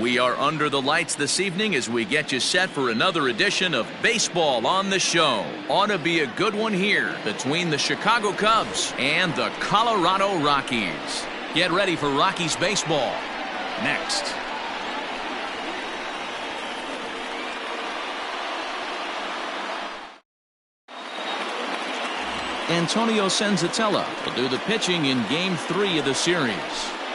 We are under the lights this evening as we get you set for another edition of Baseball on the Show. Ought to be a good one here between the Chicago Cubs and the Colorado Rockies. Get ready for Rockies baseball next. Antonio Senzatella will do the pitching in Game 3 of the series.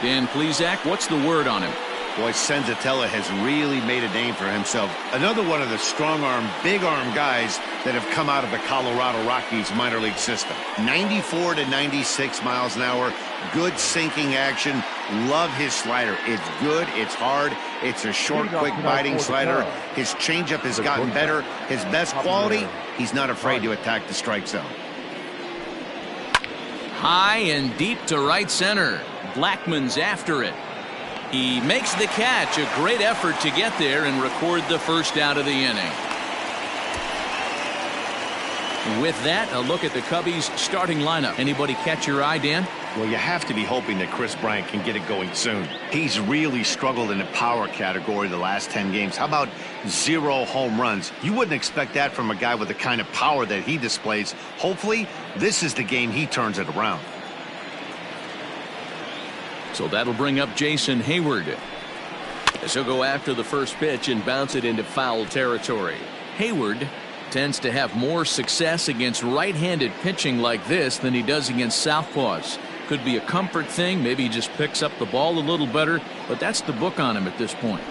Dan Plesac, what's the word on him? Boy, Senzatella has really made a name for himself. Another one of the strong-arm, big-arm guys that have come out of the Colorado Rockies minor league system. 94 to 96 miles an hour, good sinking action. Love his slider. It's good, it's hard, it's a short, quick biting slider. His changeup has gotten better. His best quality, he's not afraid to attack the strike zone. High and deep to right center. Blackmon's after it. He makes the catch. A great effort to get there and record the first out of the inning. With that, a look at the Cubbies' starting lineup. Anybody catch your eye, Dan? Well, you have to be hoping that Chris Bryant can get it going soon. He's really struggled in the power category the last 10 games. How about 0 home runs? You wouldn't expect that from a guy with the kind of power that he displays. Hopefully, this is the game he turns it around. So that'll bring up Jason Hayward, as he'll go after the first pitch and bounce it into foul territory. Hayward tends to have more success against right-handed pitching like this than he does against southpaws. Could be a comfort thing. Maybe he just picks up the ball a little better, but that's the book on him at this point.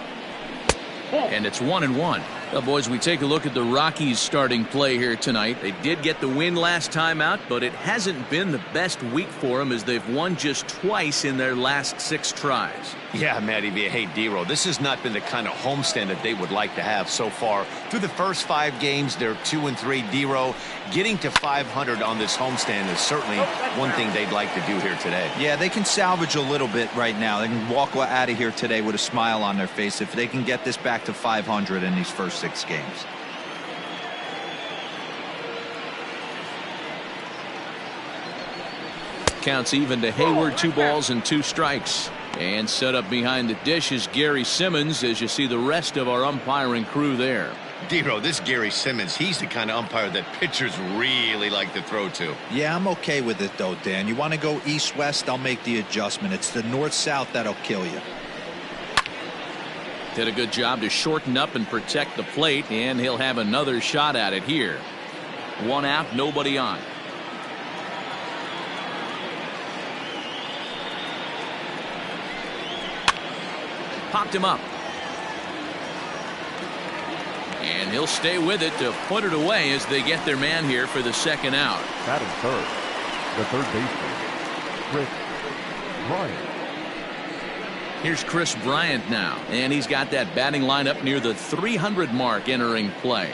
And it's 1-1. Well, boys, we take a look at the Rockies starting play here tonight. They did get the win last time out, but it hasn't been the best week for them as they've won just twice in their last 6 tries. Yeah, Matty B. Hey, D-Row, this has not been the kind of homestand that they would like to have so far. Through the first 5 games, they're 2-3. D-Row, getting to 500 on this homestand is certainly one thing they'd like to do here today. Yeah, they can salvage a little bit right now. They can walk out of here today with a smile on their face if they can get this back to 500 in these first 6 games. Counts even to Hayward, 2 balls and 2 strikes. And set up behind the dish is Gary Simmons as you see the rest of our umpiring crew there. D-Row, this Gary Simmons, he's the kind of umpire that pitchers really like to throw to. Yeah, I'm okay with it though, Dan. You want to go east-west, I'll make the adjustment. It's the north-south that'll kill you. Did a good job to shorten up and protect the plate, and he'll have another shot at it here. 1 out, nobody on. Popped him up. And he'll stay with it to put it away as they get their man here for the 2nd out. Batting third, the third baseman, Chris Bryant. Here's Chris Bryant now, and he's got that batting lineup near the 300 mark entering play.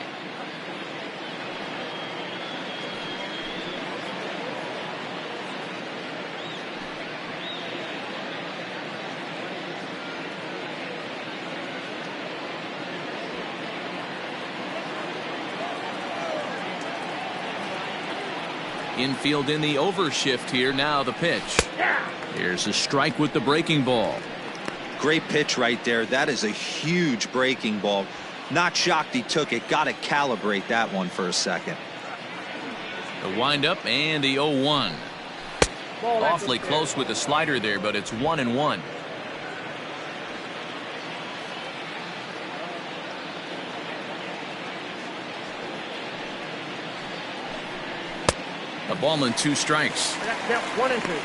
Infield in the overshift here. Now the pitch. Here's a strike with the breaking ball. Great pitch right there. That is a huge breaking ball. Not shocked he took it. Got to calibrate that one for a second. The windup and the 0-1. Awfully close with the slider there, but it's 1-1. A ball and 2 strikes. 1-2.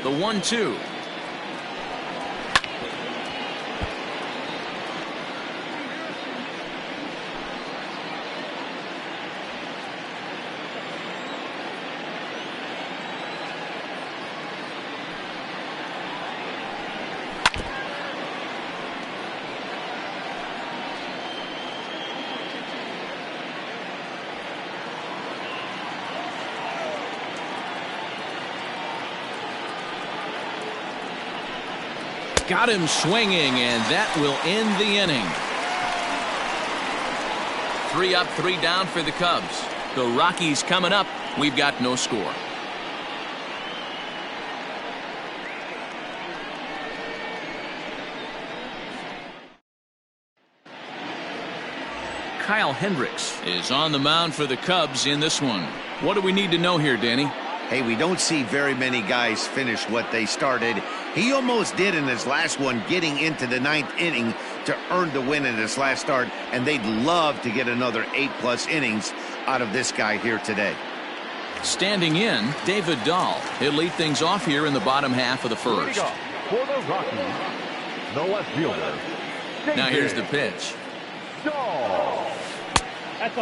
The 1-2. Got him swinging, and that will end the inning. 3 up, 3 down for the Cubs. The Rockies coming up. We've got no score. Kyle Hendricks is on the mound for the Cubs in this one. What do we need to know here, Danny? Hey, we don't see very many guys finish what they started. He almost did in his last one, getting into the 9th inning to earn the win in his last start, and they'd love to get another 8+ innings out of this guy here today. Standing in, David Dahl. He'll lead things off here in the bottom half of the first. For the Rockies, the left fielder. Now here's the pitch. Dahl.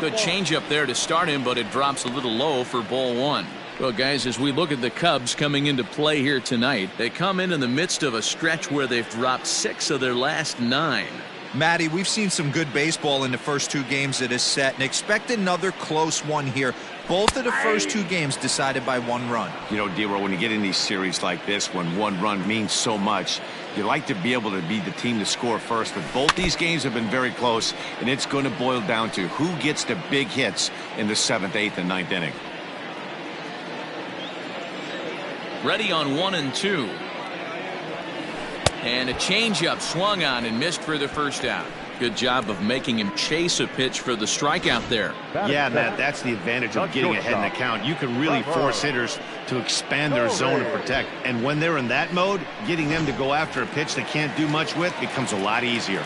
Good changeup there to start him, but it drops a little low for ball 1. Well, guys, as we look at the Cubs coming into play here tonight, they come in the midst of a stretch where they've dropped 6 of their last 9. Matty, we've seen some good baseball in the first 2 games of this set, and expect another close one here. Both of the first 2 games decided by 1 run. You know, D-Roll, when you get in these series like this, when 1 run means so much, you like to be able to be the team to score first. But both these games have been very close, and it's going to boil down to who gets the big hits in the 7th, 8th, and 9th inning. Ready on 1 and 2. And a changeup swung on and missed for the first out. Good job of making him chase a pitch for the strikeout there. Yeah, Matt, that's the advantage of getting ahead in the count. You can really force hitters to expand their zone and protect. And when they're in that mode, getting them to go after a pitch they can't do much with becomes a lot easier.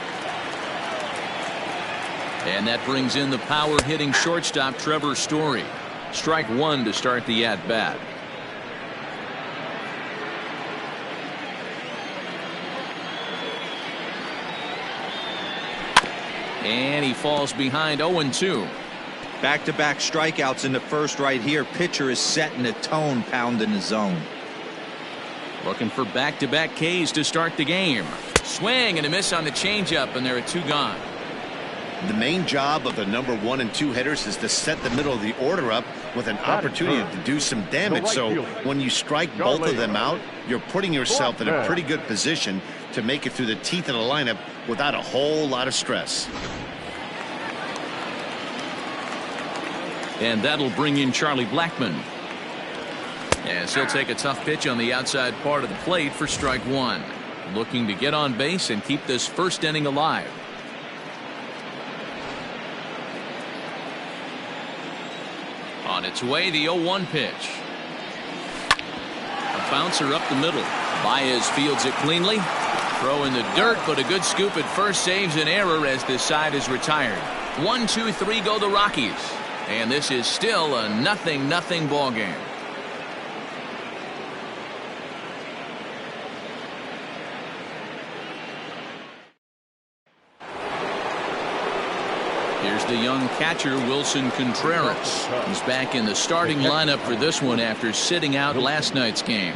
And that brings in the power-hitting shortstop Trevor Story. Strike 1 to start the at-bat. And he falls behind 0-2. Back-to-back strikeouts in the first right here. Pitcher is setting the tone, pounding the zone. Looking for back-to-back Ks to start the game. Swing and a miss on the changeup, and there are 2 gone. The main job of the number 1 and 2 hitters is to set the middle of the order up with an opportunity to do some damage. So when you strike both of them out, you're putting yourself in a pretty good position to make it through the teeth of the lineup without a whole lot of stress. And that'll bring in Charlie Blackmon. As he'll take a tough pitch on the outside part of the plate for strike 1. Looking to get on base and keep this first inning alive. On its way, the 0-1 pitch. A bouncer up the middle. Baez fields it cleanly. Throw in the dirt, but a good scoop at first saves an error as this side is retired. 1, 2, 3 go the Rockies. And this is still a 0-0 ball game. Here's the young catcher, Wilson Contreras. He's back in the starting lineup for this one after sitting out last night's game.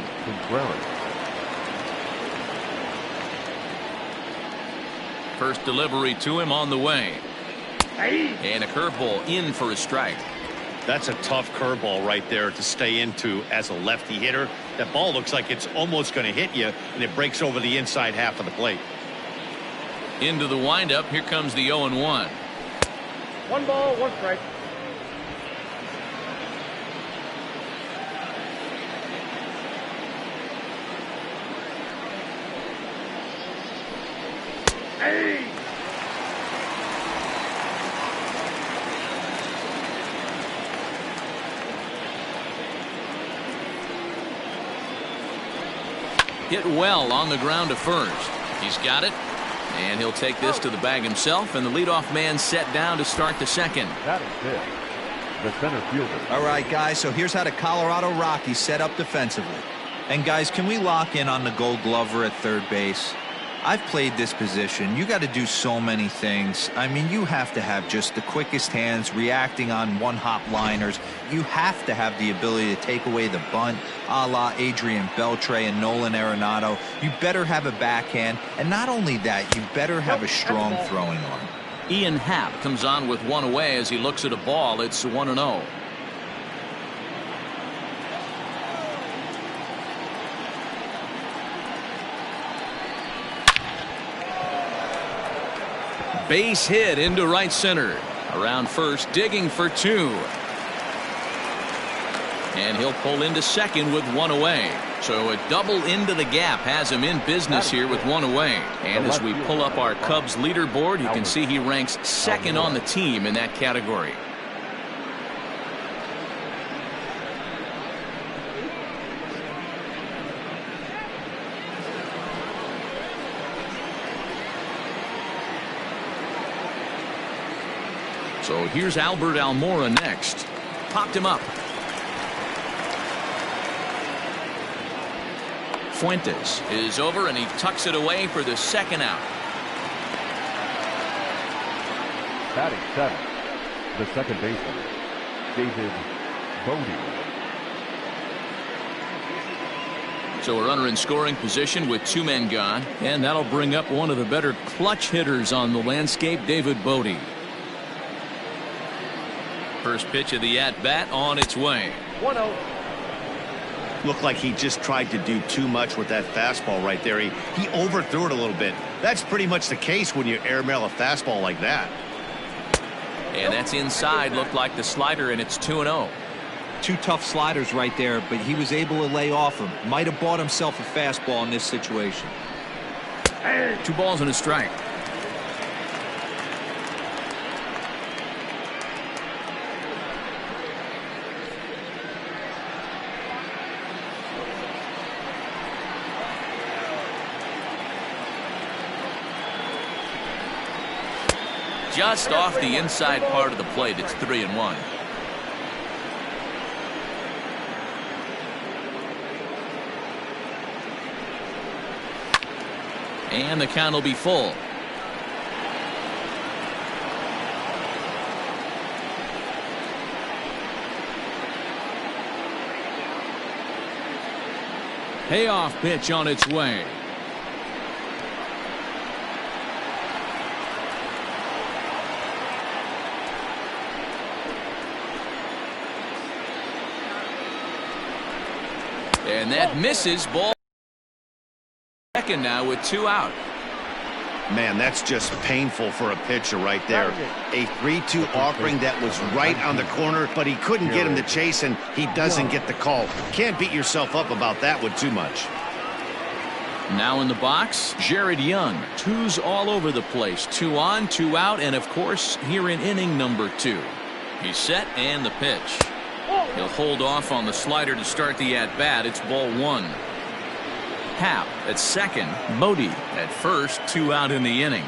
First delivery to him on the way. And a curveball in for a strike. That's a tough curveball right there to stay into as a lefty hitter. That ball looks like it's almost going to hit you, and it breaks over the inside half of the plate. Into the windup. Here comes the 0-1. 1 ball, 1 strike. Hey! Hit well on the ground to first. He's got it. And he'll take this to the bag himself, and the leadoff man set down to start the second. That is it. The center fielder. All right, guys, so here's how the Colorado Rockies set up defensively. And, guys, can we lock in on the Gold Glover at third base? I've played this position. You got to do so many things. I mean, you have to have just the quickest hands, reacting on one-hop liners. You have to have the ability to take away the bunt, a la Adrian Beltre and Nolan Arenado. You better have a backhand, and not only that, you better have a strong throwing arm. Ian Happ comes on with 1 away as he looks at a ball. It's 1-0. Base hit into right center. Around first, digging for two. And he'll pull into second with one away. So a double into the gap has him in business here with one away. And as we pull up our Cubs leaderboard, you can see he ranks second on the team in that category. So here's Albert Almora next. Popped him up. Fuentes is over and he tucks it away for the second out. Batting seventh, the second baseman, David Bodie. So a runner in scoring position with two men gone, and that'll bring up one of the better clutch hitters on the landscape, David Bodie. First pitch of the at-bat on its way. 1-0. Looked like he just tried to do too much with that fastball right there. He overthrew it a little bit. That's pretty much the case when you airmail a fastball like that. And that's inside. Looked like the slider, and it's 2-0. Two tough sliders right there, but he was able to lay off him. Might have bought himself a fastball in this situation. 2 balls and a strike. Just off the inside part of the plate. It's 3-1. And the count will be full. Payoff pitch on its way. And that misses. Ball second now with 2 out. Man, that's just painful for a pitcher right there. A 3-2 offering that was right on the corner, but he couldn't get him to chase, and he doesn't get the call. Can't beat yourself up about that one too much. Now in the box, Jared Young. 2s all over the place. 2 on, 2 out, and of course here in inning number 2. He's set and the pitch. He'll hold off on the slider to start the at-bat. It's ball 1. Happ at second. Bodie at first. 2 out in the inning.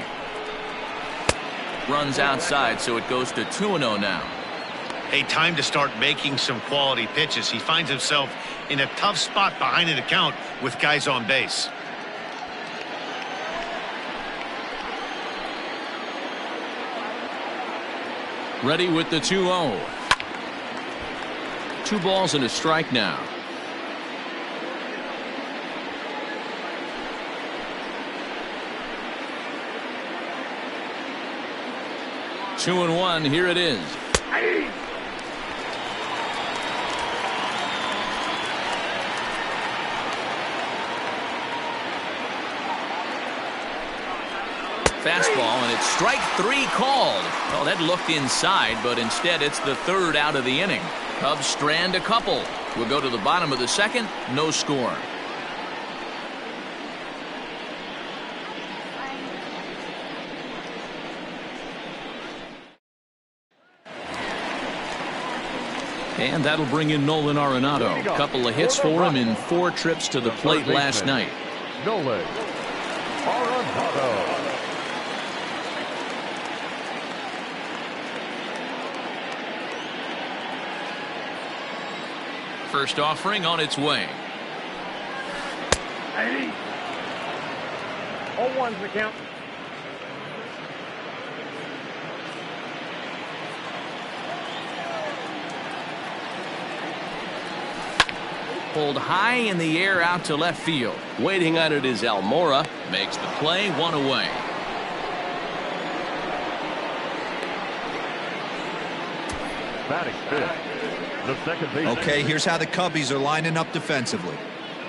Runs outside, so it goes to 2-0 now. Hey, time to start making some quality pitches. He finds himself in a tough spot behind an account with guys on base. Ready with the 2-0. 2 balls and a strike now. Two and 1. Here it is. Fastball, and it's strike 3 called. Well, that looked inside, but instead it's the 3rd out of the inning. Cubs strand a couple. We'll go to the bottom of the 2nd. No score. And that'll bring in Nolan Arenado. Couple of hits for him in 4 trips to the plate last night. Nolan Arenado. First offering on its way. 0-1's the count. Pulled high in the air out to left field. Waiting on it is Almora. Makes the play. 1 away. Batting fifth, the second baseman. Okay, here's how the Cubbies are lining up defensively.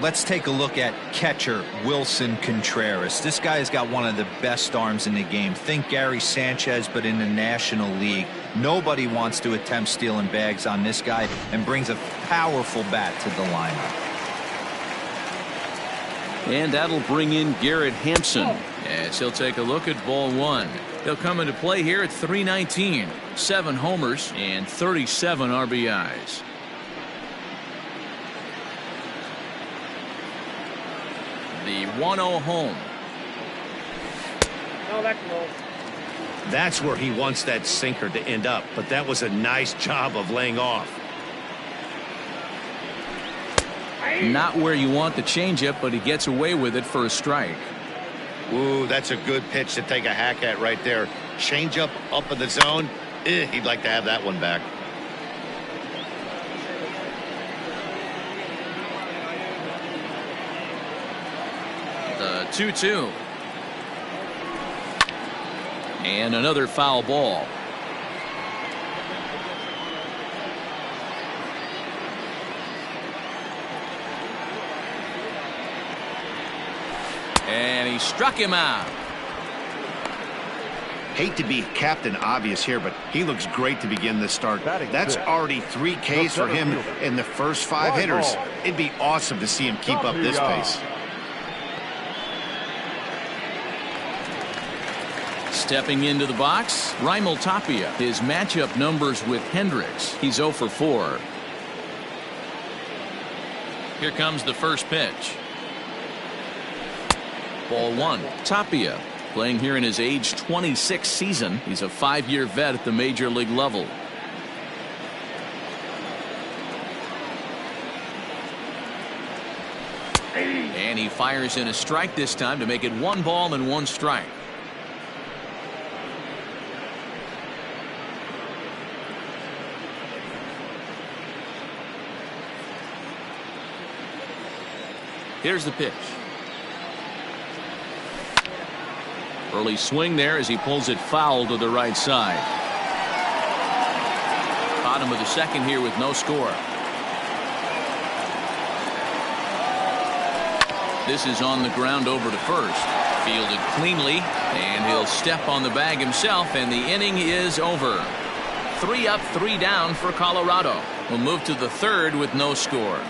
Let's take a look at catcher Wilson Contreras. This guy has got one of the best arms in the game. Think Gary Sanchez, but in the National League. Nobody wants to attempt stealing bags on this guy, and brings a powerful bat to the lineup. And that'll bring in Garrett Hampson as he'll take a look at ball one. He'll come into play here at 319, 7 homers and 37 RBIs. The 1-0 home. No, that's low. That's where he wants that sinker to end up, but that was a nice job of laying off. Not where you want the changeup, but he gets away with it for a strike. Ooh, that's a good pitch to take a hack at right there. Changeup up in the zone. He'd like to have that one back. The 2-2. And another foul ball. And he struck him out. Hate to be Captain Obvious here, but he looks great to begin this start. That's already 3 Ks for him in the first 5 hitters. It'd be awesome to see him keep up this pace. Stepping into the box, Raimel Tapia. His matchup numbers with Hendricks. He's 0 for 4. Here comes the first pitch. Ball 1. Tapia playing here in his age 26 season. He's a 5-year vet at the major league level. And he fires in a strike this time to make it 1 ball and 1 strike. Here's the pitch. Early swing there as he pulls it foul to the right side. Bottom of the second here with no score. This is on the ground over to first. Fielded cleanly, and he'll step on the bag himself, and the inning is over. 3 up, 3 down for Colorado. We'll move to the third with no score.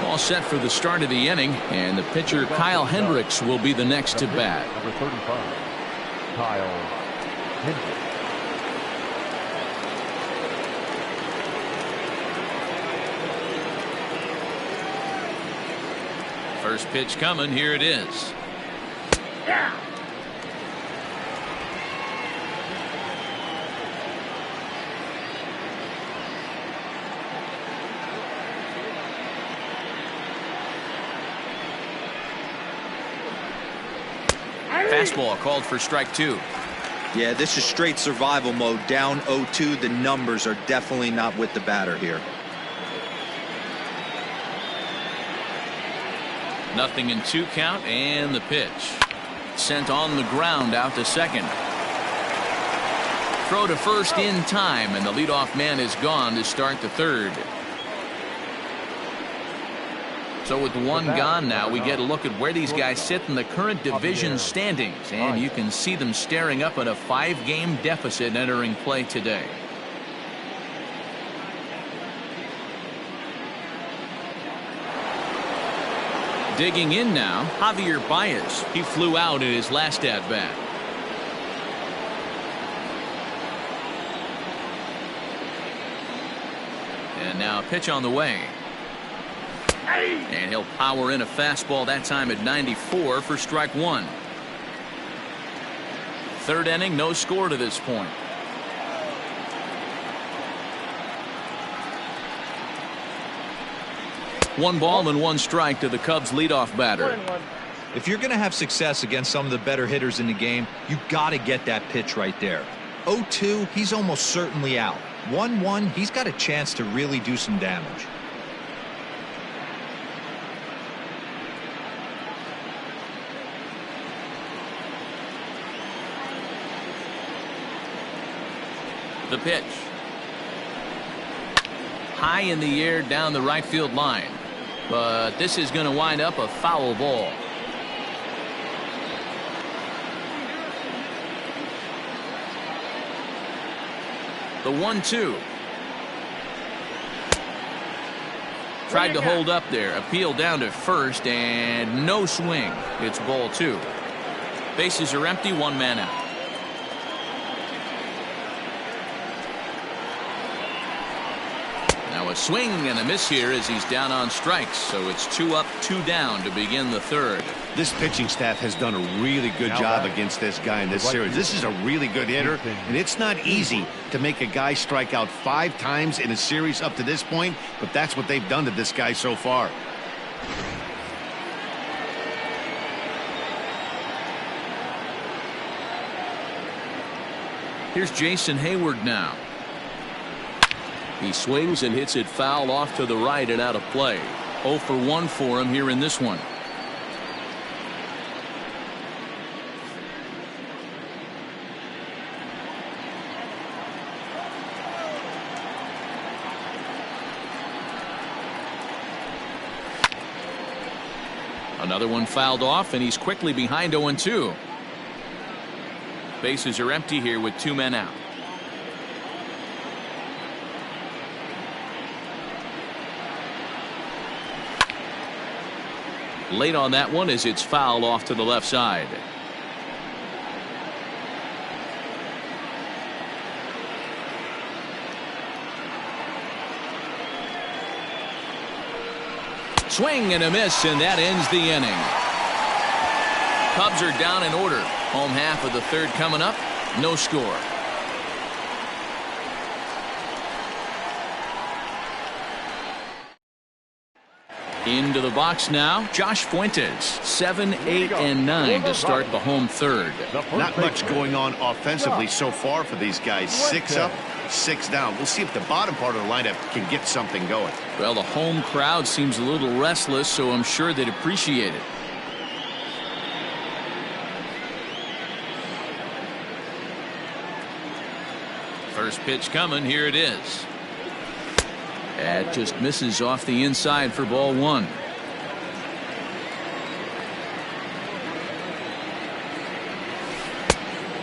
All set for the start of the inning, and the pitcher Kyle Hendricks will be the next to bat. Number 35, Kyle Hendricks. First pitch coming. Here it is. Yeah. Fastball called for strike 2. Yeah, this is straight survival mode. Down 0-2. The numbers are definitely not with the batter here. Nothing in 2 count, and the pitch. Sent on the ground out to second. Throw to first in time, and the leadoff man is gone to start the third. So with 1 gone now, we get a look at where these guys sit in the current division standings, and you can see them staring up at a 5-game deficit entering play today. Digging in now, Javier Baez. He flew out in his last at-bat. And now a pitch on the way. And he'll power in a fastball, that time at 94 for strike 1. Third inning, no score to this point. One ball and 1 strike to the Cubs leadoff batter. If you're going to have success against some of the better hitters in the game, you got to get that pitch right there. 0-2, he's almost certainly out. 1-1, he's got a chance to really do some damage. The pitch. High in the air down the right field line. But this is going to wind up a foul ball. The 1-2. Tried to hold up there. Appeal down to first and no swing. It's ball 2. Bases are empty. 1 man out. Now a swing and a miss here as he's down on strikes. So it's 2 up, 2 down to begin the third. This pitching staff has done a really good job against this guy in this series. This is a really good hitter, and it's not easy to make a guy strike out 5 times in a series up to this point, but that's what they've done to this guy so far. Here's Jason Hayward now. He swings and hits it foul off to the right and out of play. 0 for 1 for him here in this one. Another one fouled off, and he's quickly behind 0-2. Bases are empty here with 2 men out. Late on that one as it's fouled off to the left side. Swing and a miss, and that ends the inning. Cubs are down in order. Home half of the third coming up. No score. Into the box now, Josh Fuentes. 7, 8, and 9 to start the home third. Not much going on offensively so far for these guys. 6 up, 6 down. We'll see if the bottom part of the lineup can get something going. Well, the home crowd seems a little restless, so I'm sure they'd appreciate it. First pitch coming. Here it is. That just misses off the inside for ball 1.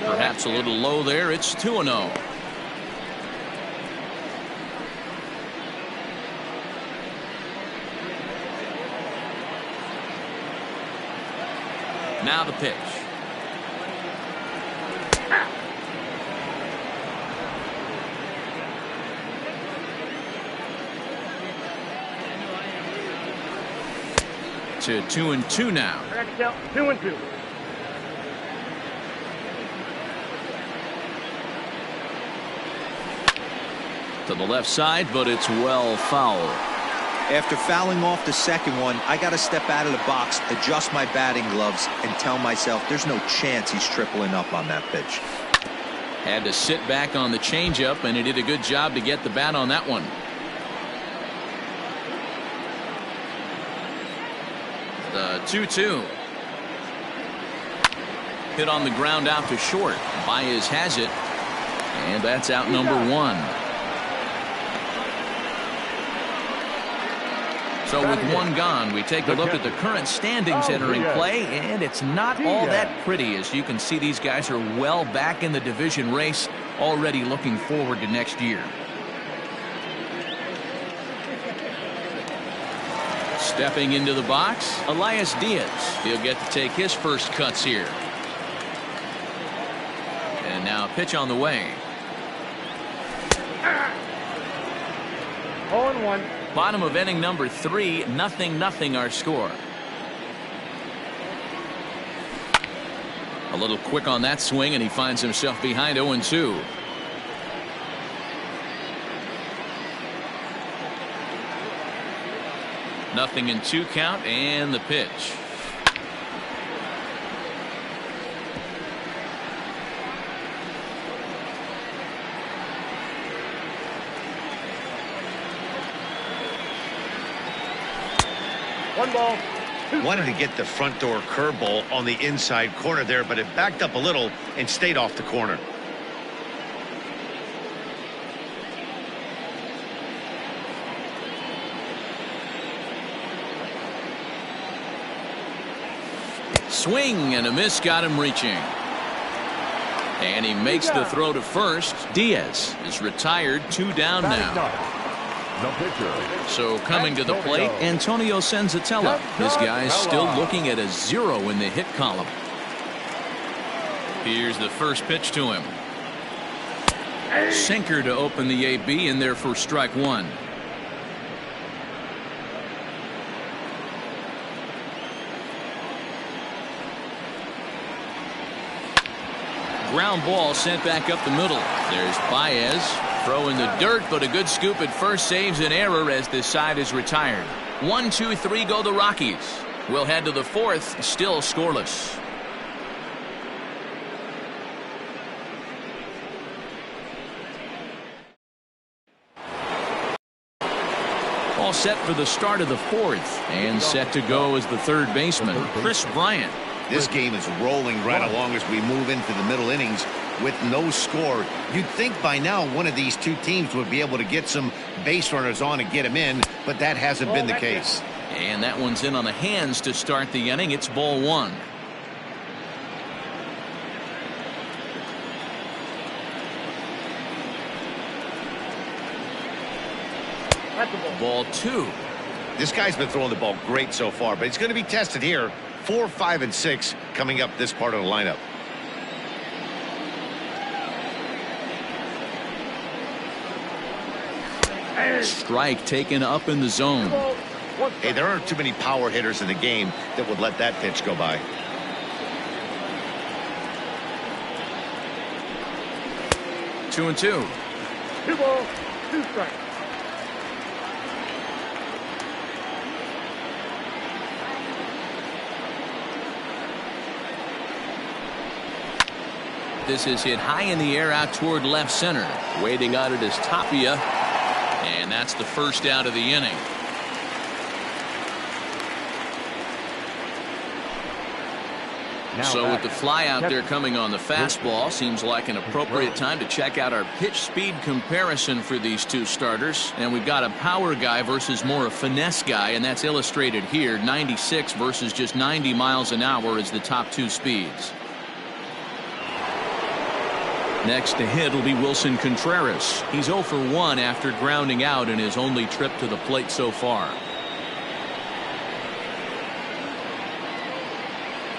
Perhaps a little low there. It's 2-0. Now the pitch. To 2-2 now. 2-2. To the left side, but it's well foul. After fouling off the second one, I got to step out of the box, adjust my batting gloves, and tell myself there's no chance he's tripling up on that pitch. Had to sit back on the changeup, and he did a good job to get the bat on that one. The 2-2. Hit on the ground out to short. Baez has it, and that's out number 1. So with 1 gone, we take a look at the current standings entering play, and it's not all that pretty. As you can see, these guys are well back in the division race, already looking forward to next year. Stepping into the box, Elias Diaz. He'll get to take his first cuts here. And now a pitch on the way. 0-1. Bottom of inning number 3, 0-0 our score. A little quick on that swing, and he finds himself behind 0-2. Nothing in 2 count, and the pitch. One ball. Wanted to get the front door curveball on the inside corner there, but it backed up a little and stayed off the corner. Swing and a miss got him reaching. And he makes the throw to first. Diaz is retired, 2 down now. No pitcher. So coming to the plate, Antonio Senzatella. This guy's still looking at a 0 in the hit column. Here's the first pitch to him. Sinker to open the AB, in there for strike 1. Ground ball sent back up the middle. There's Baez. Throw in the dirt, but a good scoop at first saves an error as this side is retired. 1, 2, 3 go the Rockies. We'll head to the 4th, still scoreless. All set for the start of the 4th, and set to go as the 3rd baseman, Chris Bryant. This game is rolling right along as we move into the middle innings with no score. You'd think by now one of these two teams would be able to get some base runners on and get them in, but that hasn't been the case. And that one's in on the hands to start the inning. It's ball 1. Ball 2. This guy's been throwing the ball great so far, but he's going to be tested here. 4, 5, and 6 coming up this part of the lineup. Strike taken up in the zone. Hey, there aren't too many power hitters in the game that would let that pitch go by. Two and two. 2 balls, 2 strikes. This is hit high in the air out toward left center. Waiting on it is Tapia. And that's the first out of the inning. So with the fly out there coming on the fastball, seems like an appropriate time to check out our pitch speed comparison for these two starters. And we've got a power guy versus more a finesse guy, and that's illustrated here. 96 versus just 90 miles an hour is the top 2 speeds. Next to hit will be Wilson Contreras. He's 0 for 1 after grounding out in his only trip to the plate so far.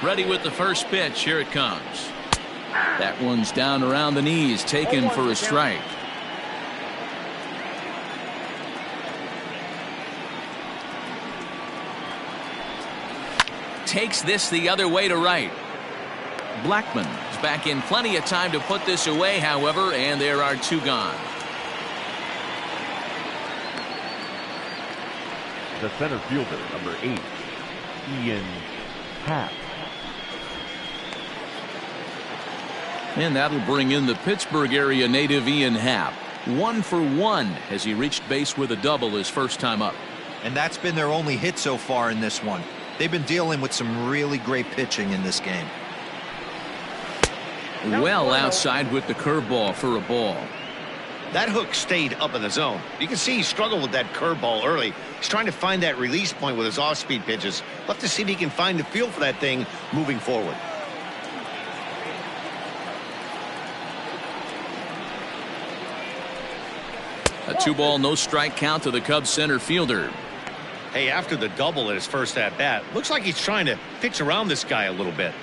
Ready with the first pitch. Here it comes. That one's down around the knees, taken for a strike. Takes this the other way to right. Blackman is back in plenty of time to put this away, however, and there are 2 gone. The center fielder, number 8, Ian Happ. And that'll bring in the Pittsburgh area native Ian Happ. 1 for 1 as he reached base with a double his first time up. And that's been their only hit so far in this one. They've been dealing with some really great pitching in this game. Well outside with the curveball for a ball. That hook stayed up in the zone. You can see he struggled with that curveball early. He's trying to find that release point with his off-speed pitches. We'll have to see if he can find the feel for that thing moving forward. A 2-ball, no strike count to the Cubs center fielder. Hey, after the double at his first at-bat, looks like he's trying to pitch around this guy a little bit.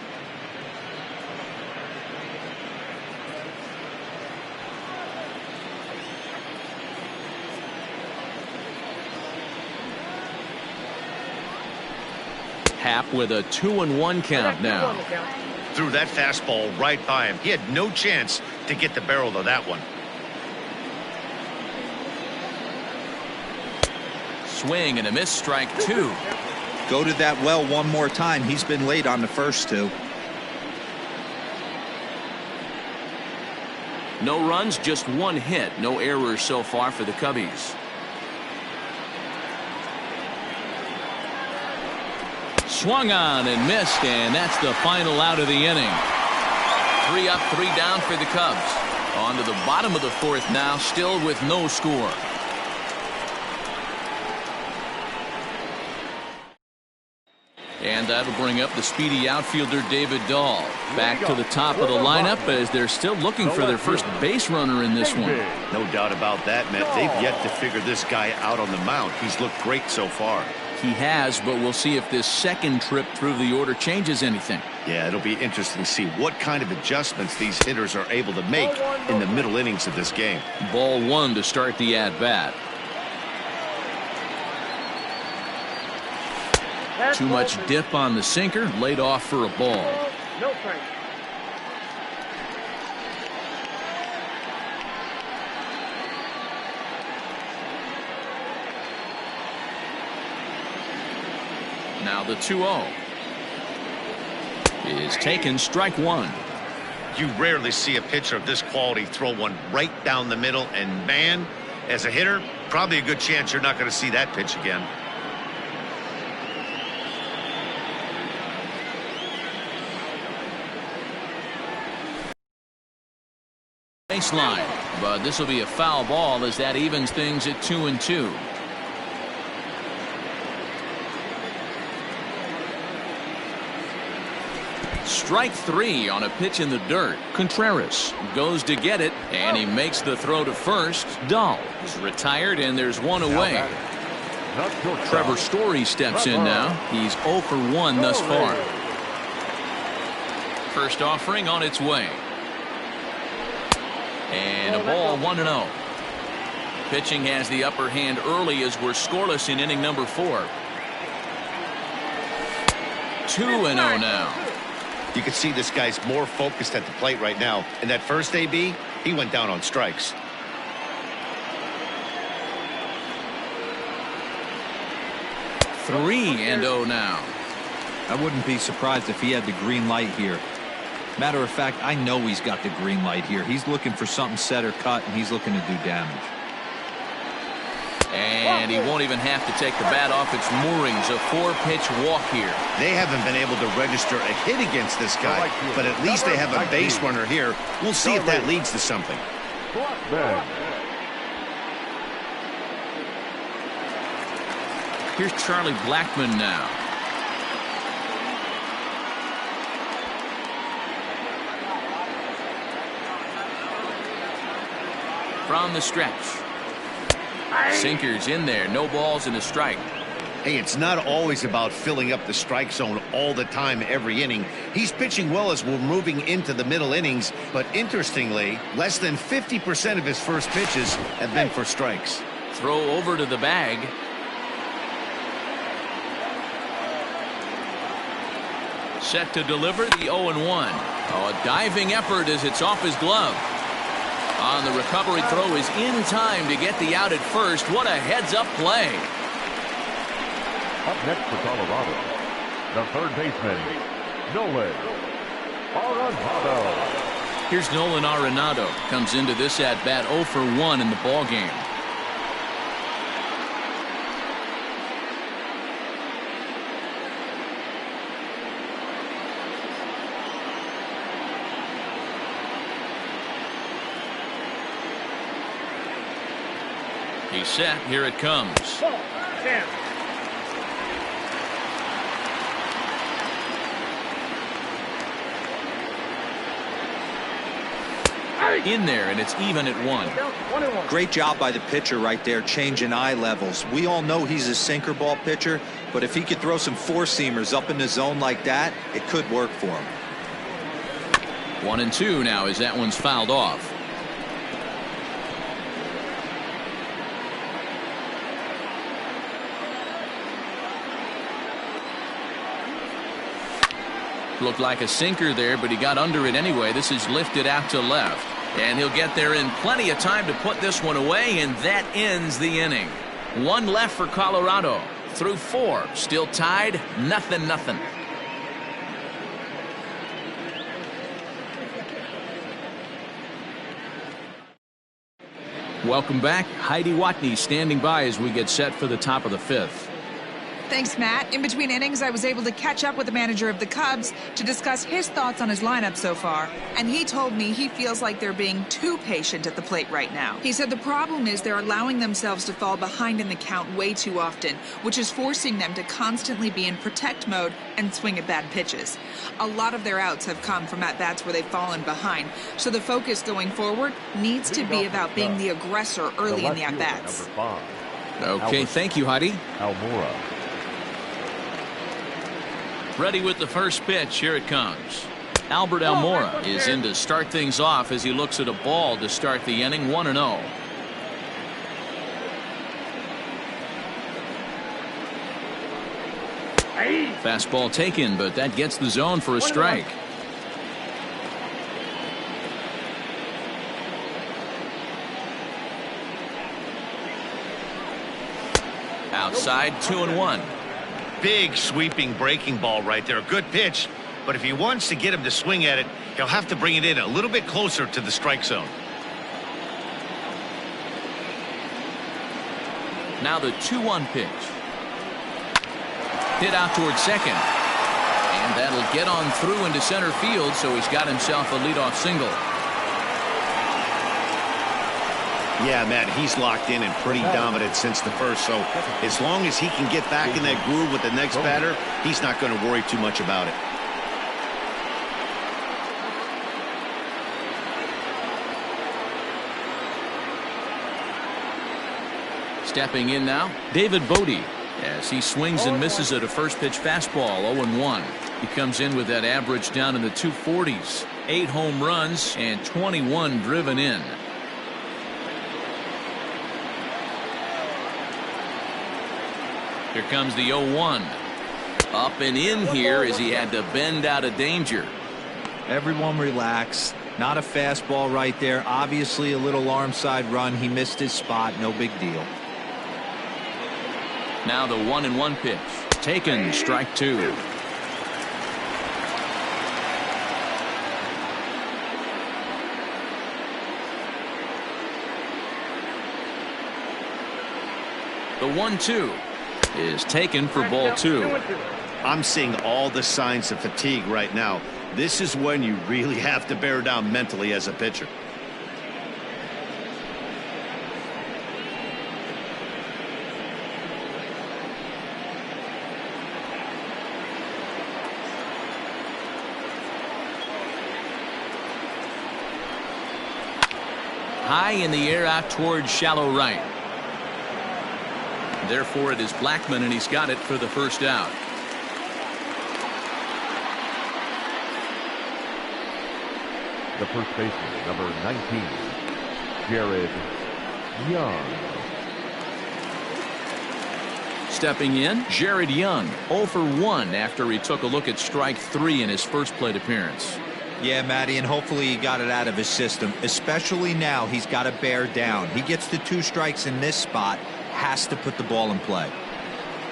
Happ with a 2-1 count now. Threw that fastball right by him. He had no chance to get the barrel of that one. Swing and a miss, strike 2. Go to that well one more time. He's been late on the first 2. No runs, just 1 hit. No errors so far for the Cubbies. Swung on and missed, and that's the final out of the inning. 3 up, 3 down for the Cubs. On to the bottom of the 4th now, still with no score. And And that'll bring up the speedy outfielder David Dahl. Back to the top of the lineup as they're still looking for their first base runner in this one. No doubt about that, Matt. They've yet to figure this guy out on the mound. He's looked great so far. He has, but we'll see if this second trip through the order changes anything. Yeah, it'll be interesting to see what kind of adjustments these hitters are able to make in the middle innings of this game. Ball one to start the at-bat. Too much dip on the sinker, laid off for a ball. No strike. Now the 2-0 is taken, strike one. You rarely see a pitcher of this quality throw one right down the middle, and man, as a hitter, probably a good chance you're not going to see that pitch again. Baseline, but this will be a foul ball as that evens things at 2-2. Strike three on a pitch in the dirt. Contreras goes to get it, and he makes the throw to first. Dahl is retired, and there's one away. Trevor Story steps in now. He's 0 for 1 thus far. First offering on its way. And a ball, 1-0. Pitching has the upper hand early as we're scoreless in inning number 4. 2-0 now. You can see this guy's more focused at the plate right now. And that first AB, he went down on strikes. Three and 0 now. I wouldn't be surprised if he had the green light here. Matter of fact, I know he's got the green light here. He's looking for something set or cut, and he's looking to do damage. And he won't even have to take the bat off its moorings. A 4-pitch walk here. They haven't been able to register a hit against this guy, but at least they have a base runner here. We'll see if that leads to something. Here's Charlie Blackmon now. From the stretch. Sinkers in there. No balls and a strike. Hey, it's not always about filling up the strike zone all the time every inning. He's pitching well as we're moving into the middle innings, but interestingly, less than 50% of his first pitches have been for strikes. Throw over to the bag. Set to deliver the 0-1. Oh, a diving effort as it's off his glove. On the recovery throw is in time to get the out at first. What a heads-up play. Up next for Colorado, the third baseman, Nolan Arenado. Here's Nolan Arenado. Comes into this at-bat 0 for 1 in the ballgame. He's set. Here it comes. In there, and it's even at 1. Great job by the pitcher right there, changing eye levels. We all know he's a sinker ball pitcher, but if he could throw some four-seamers up in the zone like that, it could work for him. 1-2 now as that one's fouled off. Looked like a sinker there, but he got under it anyway. This is lifted out to left. And he'll get there in plenty of time to put this one away, and that ends the inning. One left for Colorado. Through 4. Still tied, 0-0. Welcome back. Heidi Watney standing by as we get set for the top of the 5th. Thanks, Matt. In between innings, I was able to catch up with the manager of the Cubs to discuss his thoughts on his lineup so far. And he told me he feels like they're being too patient at the plate right now. He said the problem is they're allowing themselves to fall behind in the count way too often, which is forcing them to constantly be in protect mode and swing at bad pitches. A lot of their outs have come from at-bats where they've fallen behind, so the focus going forward needs to be about being the aggressor early in the at-bats. Okay, thank you, Heidi. Almora. Ready with the first pitch. Here it comes. Albert Almora is in to start things off as he looks at a ball to start the inning. 1-0. Fastball taken, but that gets the zone for a strike. Outside, 2-1. Big sweeping breaking ball right there. A good pitch, but if he wants to get him to swing at it, he'll have to bring it in a little bit closer to the strike zone. Now the 2-1 pitch. Hit out towards second. And that'll get on through into center field, so he's got himself a leadoff single. Yeah, Matt, he's locked in and pretty dominant since the first, so as long as he can get back in that groove with the next batter, he's not going to worry too much about it. Stepping in now, David Bodie, as he swings and misses at a first pitch fastball. 0-1. He comes in with that average down in the 240s. 8 home runs and 21 driven in. Here comes the 0-1. Up and in here as he had to bend out of danger. Everyone relax. Not a fastball right there. Obviously a little arm side run. He missed his spot. No big deal. Now the 1-1 pitch. Taken. Strike 2. The 1-2 is taken for ball 2. I'm seeing all the signs of fatigue right now. This is when you really have to bear down mentally as a pitcher. High in the air out towards shallow right. Therefore, it is Blackman, and he's got it for the first out. The first baseman, number 19, Jared Young. Stepping in, Jared Young, 0 for 1 after he took a look at strike 3 in his first plate appearance. Yeah, Matty, and hopefully he got it out of his system. Especially now, he's got to bear down. He gets the 2 strikes in this spot. Has to put the ball in play.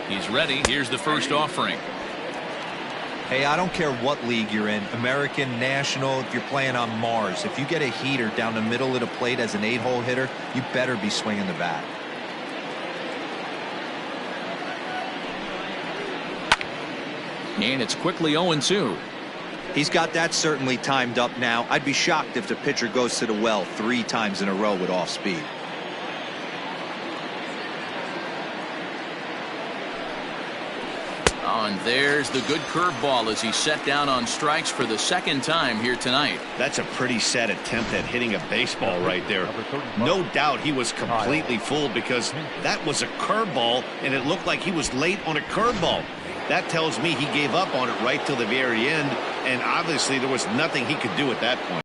He's ready. Here's the first offering. Hey, I don't care what league you're in, American, National, if you're playing on Mars. If you get a heater down the middle of the plate as an 8-hole hitter, you better be swinging the bat. And it's quickly 0-2. He's got that certainly timed up now. I'd be shocked if the pitcher goes to the well 3 times in a row with off speed. Oh, and there's the good curveball as he set down on strikes for the second time here tonight. That's a pretty sad attempt at hitting a baseball right there. No doubt he was completely fooled because that was a curveball and it looked like he was late on a curveball. That tells me he gave up on it right till the very end, and obviously there was nothing he could do at that point.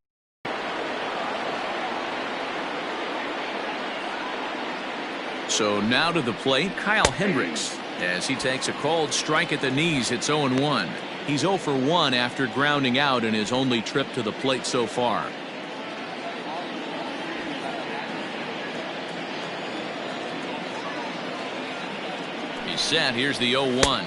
So now to the plate, Kyle Hendricks, as he takes a called strike at the knees. It's 0-1. He's 0 for 1 after grounding out in his only trip to the plate so far. He's set. Here's the 0-1.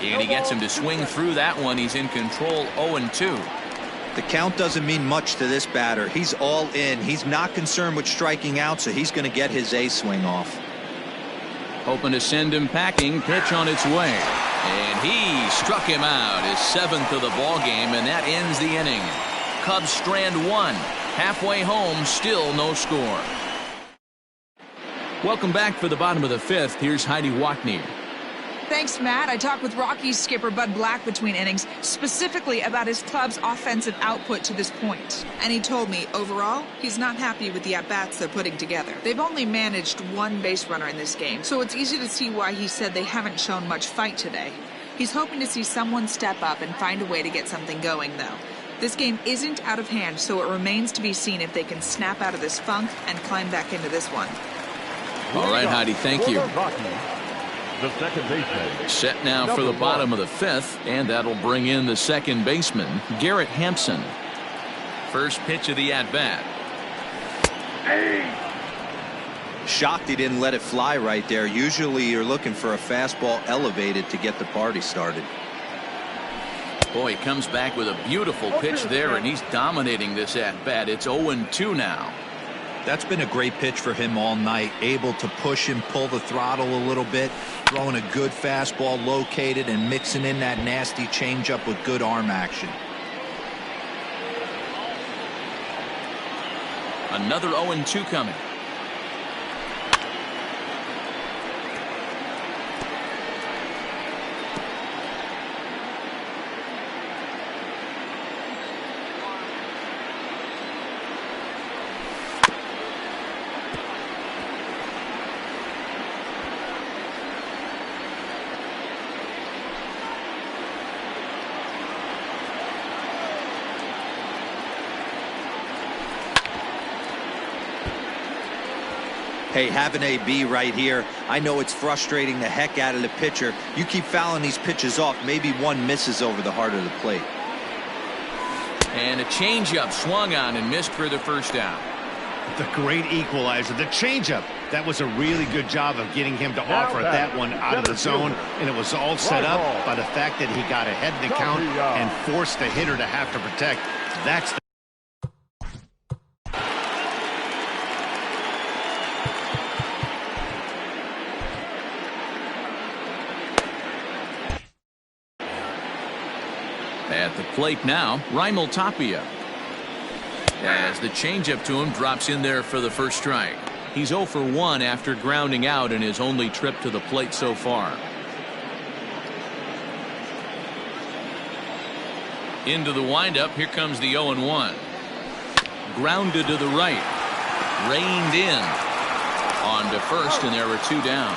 And he gets him to swing through that one. He's in control. 0-2. The count doesn't mean much to this batter. He's all in. He's not concerned with striking out, so he's going to get his A swing off. Hoping to send him packing. Pitch on its way. And he struck him out, his 7th of the ball game, and that ends the inning. Cubs strand 1. Halfway home, still no score. Welcome back for the bottom of the 5th. Here's Heidi Watney. Thanks, Matt. I talked with Rockies skipper Bud Black between innings, specifically about his club's offensive output to this point. And he told me, overall, he's not happy with the at-bats they're putting together. They've only managed 1 base runner in this game, so it's easy to see why he said they haven't shown much fight today. He's hoping to see someone step up and find a way to get something going, though. This game isn't out of hand, so it remains to be seen if they can snap out of this funk and climb back into this one. All right, Heidi, thank you. The second baseman. Set now for the bottom of the 5th, and that'll bring in the second baseman, Garrett Hampson. First pitch of the at-bat. Shocked he didn't let it fly right there. Usually you're looking for a fastball elevated to get the party started. Boy, he comes back with a beautiful pitch there, and he's dominating this at-bat. It's 0-2 now. That's been a great pitch for him all night. Able to push and pull the throttle a little bit. Throwing a good fastball located and mixing in that nasty changeup with good arm action. Another 0-2 coming. Hey, have an AB right here. I know it's frustrating the heck out of the pitcher. You keep fouling these pitches off, maybe one misses over the heart of the plate. And a changeup swung on and missed for the first out. The great equalizer, the changeup. That was a really good job of getting him to offer that one out of the zone, and it was all set up by the fact that he got ahead in the count and forced the hitter to have to protect. That's the At the plate now, Raimel Tapia. As the changeup to him drops in there for the first strike. He's 0 for 1 after grounding out in his only trip to the plate so far. Into the windup, here comes the 0-1. Grounded to the right. Reined in. On to first, and there are 2 down.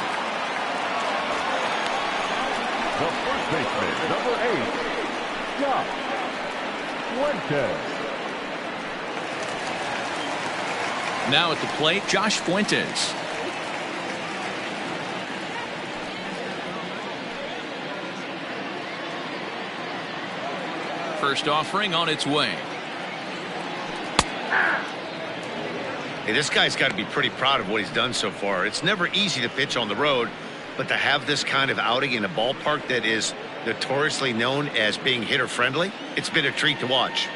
The first baseman, number 8. Now at the plate, Josh Fuentes. First offering on its way. Hey, this guy's got to be pretty proud of what he's done so far. It's never easy to pitch on the road, but to have this kind of outing in a ballpark that is notoriously known as being hitter friendly, it's been a treat to watch.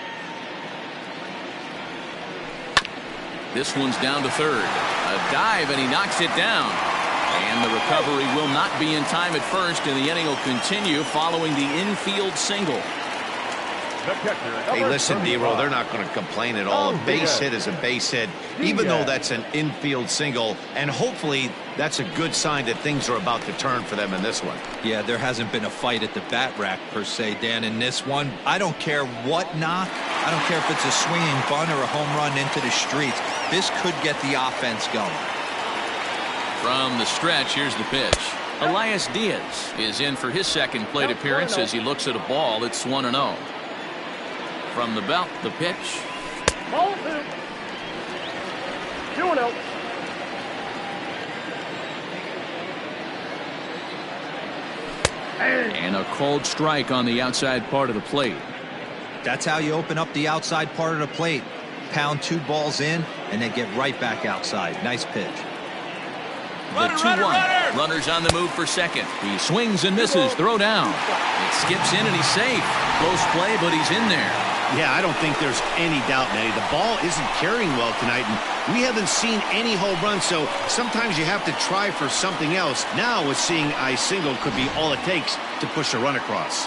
This one's down to third. A dive, and he knocks it down. And the recovery will not be in time at first, and the inning will continue following the infield single. Hey, listen, Nero, they're not going to complain at all. A base hit is a base hit, even though that's an infield single, and hopefully that's a good sign that things are about to turn for them in this one. Yeah, there hasn't been a fight at the bat rack, per se, Dan, in this one. I don't care what knock. I don't care if it's a swinging bunt or a home run into the streets. This could get the offense going. From the stretch, here's the pitch. Elias Diaz is in for his second plate appearance as he looks at a ball. It's 1-0. From the belt, the pitch. Ball 2. 2-0. And a cold strike on the outside part of the plate. That's how you open up the outside part of the plate. Pound 2 balls in and then get right back outside. Nice pitch. The 2-1. Runner's on the move for second. He swings and misses. Throw down. It skips in and he's safe. Close play, but he's in there. Yeah, I don't think there's any doubt, Manny. The ball isn't carrying well tonight, and we haven't seen any home runs, so sometimes you have to try for something else. Now, with seeing a single could be all it takes to push a run across.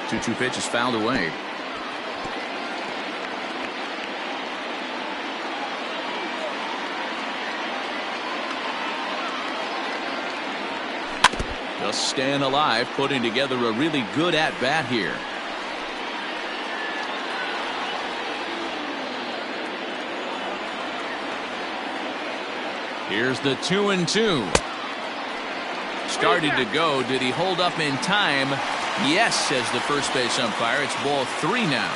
2-2 pitch is fouled away. Just staying alive, putting together a really good at-bat here. Here's the 2-2. Started to go. Did he hold up in time? Yes, says the first base umpire. It's ball 3 now.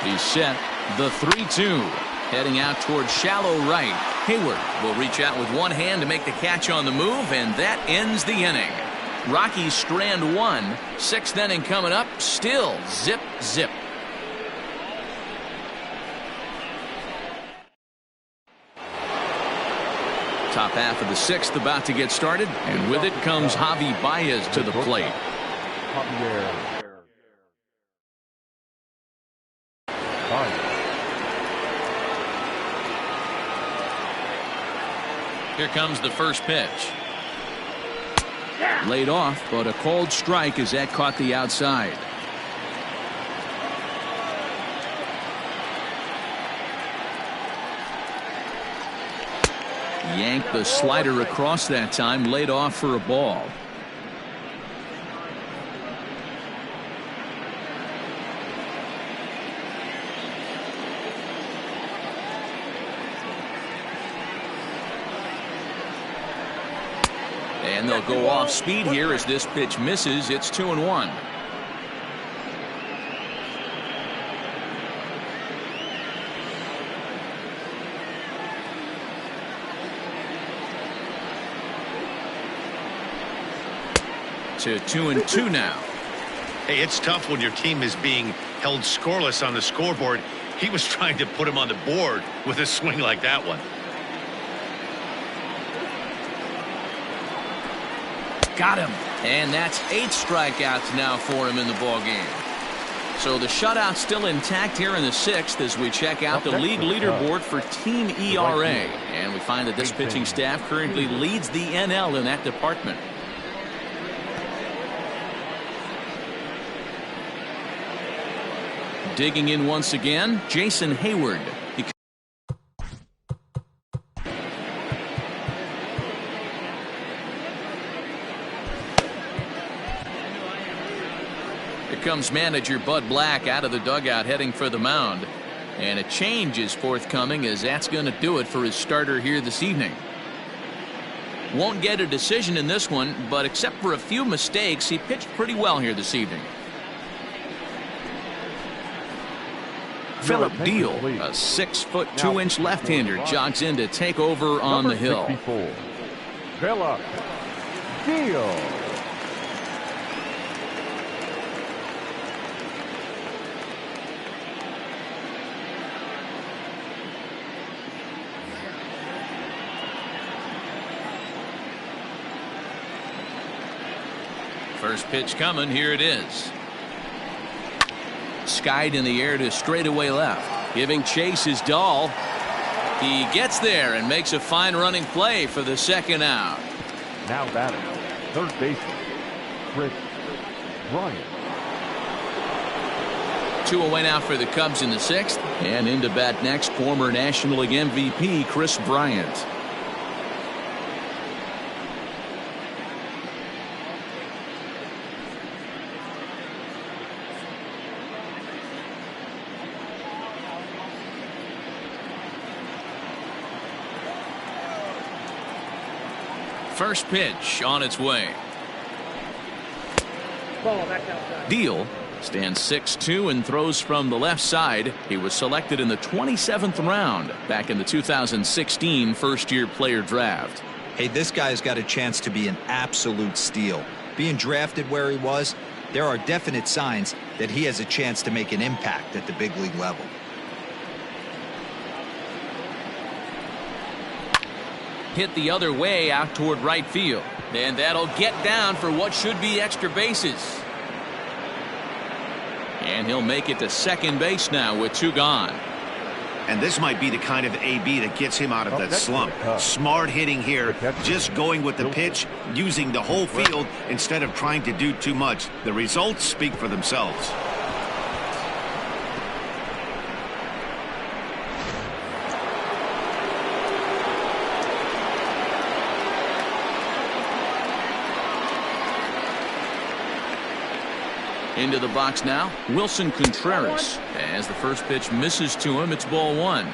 He's set. The 3-2. Heading out towards shallow right. Hayward will reach out with one hand to make the catch on the move, and that ends the inning. Rockies strand 1. 6th inning coming up. Still zip, zip. Top half of the 6th about to get started, and with it comes Javi Baez to the plate. Here comes the first pitch. Laid off, but a cold strike as that caught the outside. Yanked the slider across that time, laid off for a ball. And they'll go off speed here as this pitch misses. It's 2-1. To 2-2 now. Hey, it's tough when your team is being held scoreless on the scoreboard. He was trying to put him on the board with a swing like that one. Got him. And that's 8 strikeouts now for him in the ball game. So the shutout's still intact here in the 6th as we check out the league leaderboard for team ERA. And we find that this pitching staff currently leads the NL in that department. Digging in once again, Jason Hayward. Here comes manager Bud Black out of the dugout heading for the mound. And a change is forthcoming as that's going to do it for his starter here this evening. Won't get a decision in this one, but except for a few mistakes, he pitched pretty well here this evening. Philip Deal, a 6-foot 2-inch left-hander, jogs in to take over on the hill. Philip Deal. First pitch coming. Here it is. Skied in the air to straightaway left. Giving chase is Dahl. He gets there and makes a fine running play for the second out. Now batting, third baseman, Chris Bryant. 2 away now for the Cubs in the 6th. And into bat next, former National League MVP Chris Bryant. First pitch on its way. Deal stands 6'2" and throws from the left side. He was selected in the 27th round back in the 2016 first-year player draft. Hey, this guy's got a chance to be an absolute steal. Being drafted where he was, there are definite signs that he has a chance to make an impact at the big league level. hit the other way out toward right field. And that'll get down for what should be extra bases. And he'll make it to second base now with 2 gone. And this might be the kind of AB that gets him out of that slump. Smart hitting here, just going with the pitch, using the whole field instead of trying to do too much. The results speak for themselves. Into the box now, Wilson Contreras. As the first pitch misses to him, it's ball 1.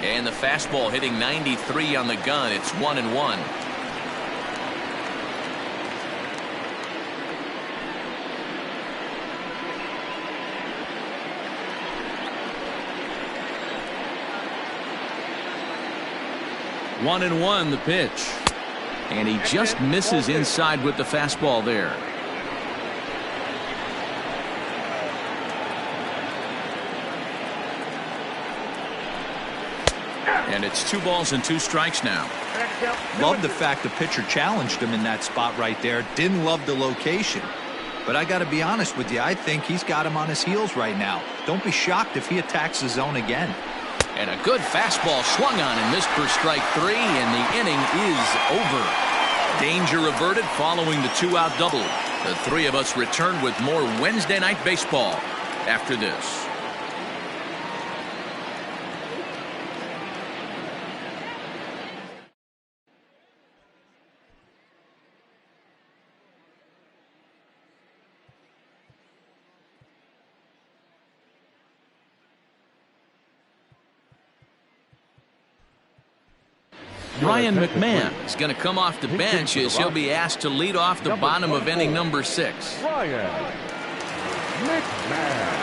And the fastball hitting 93 on the gun. It's 1-1. One and one, the pitch. And he just misses inside with the fastball there. And it's 2 balls and 2 strikes now. Love the fact the pitcher challenged him in that spot right there. Didn't love the location. But I got to be honest with you, I think he's got him on his heels right now. Don't be shocked if he attacks the zone again. And a good fastball swung on and missed for strike 3, and the inning is over. Danger averted following the 2-out double. The 3 of us return with more Wednesday Night Baseball after this. Ryan McMahon is going to come off the bench as he'll be asked to lead off the bottom of inning number 6. Ryan McMahon.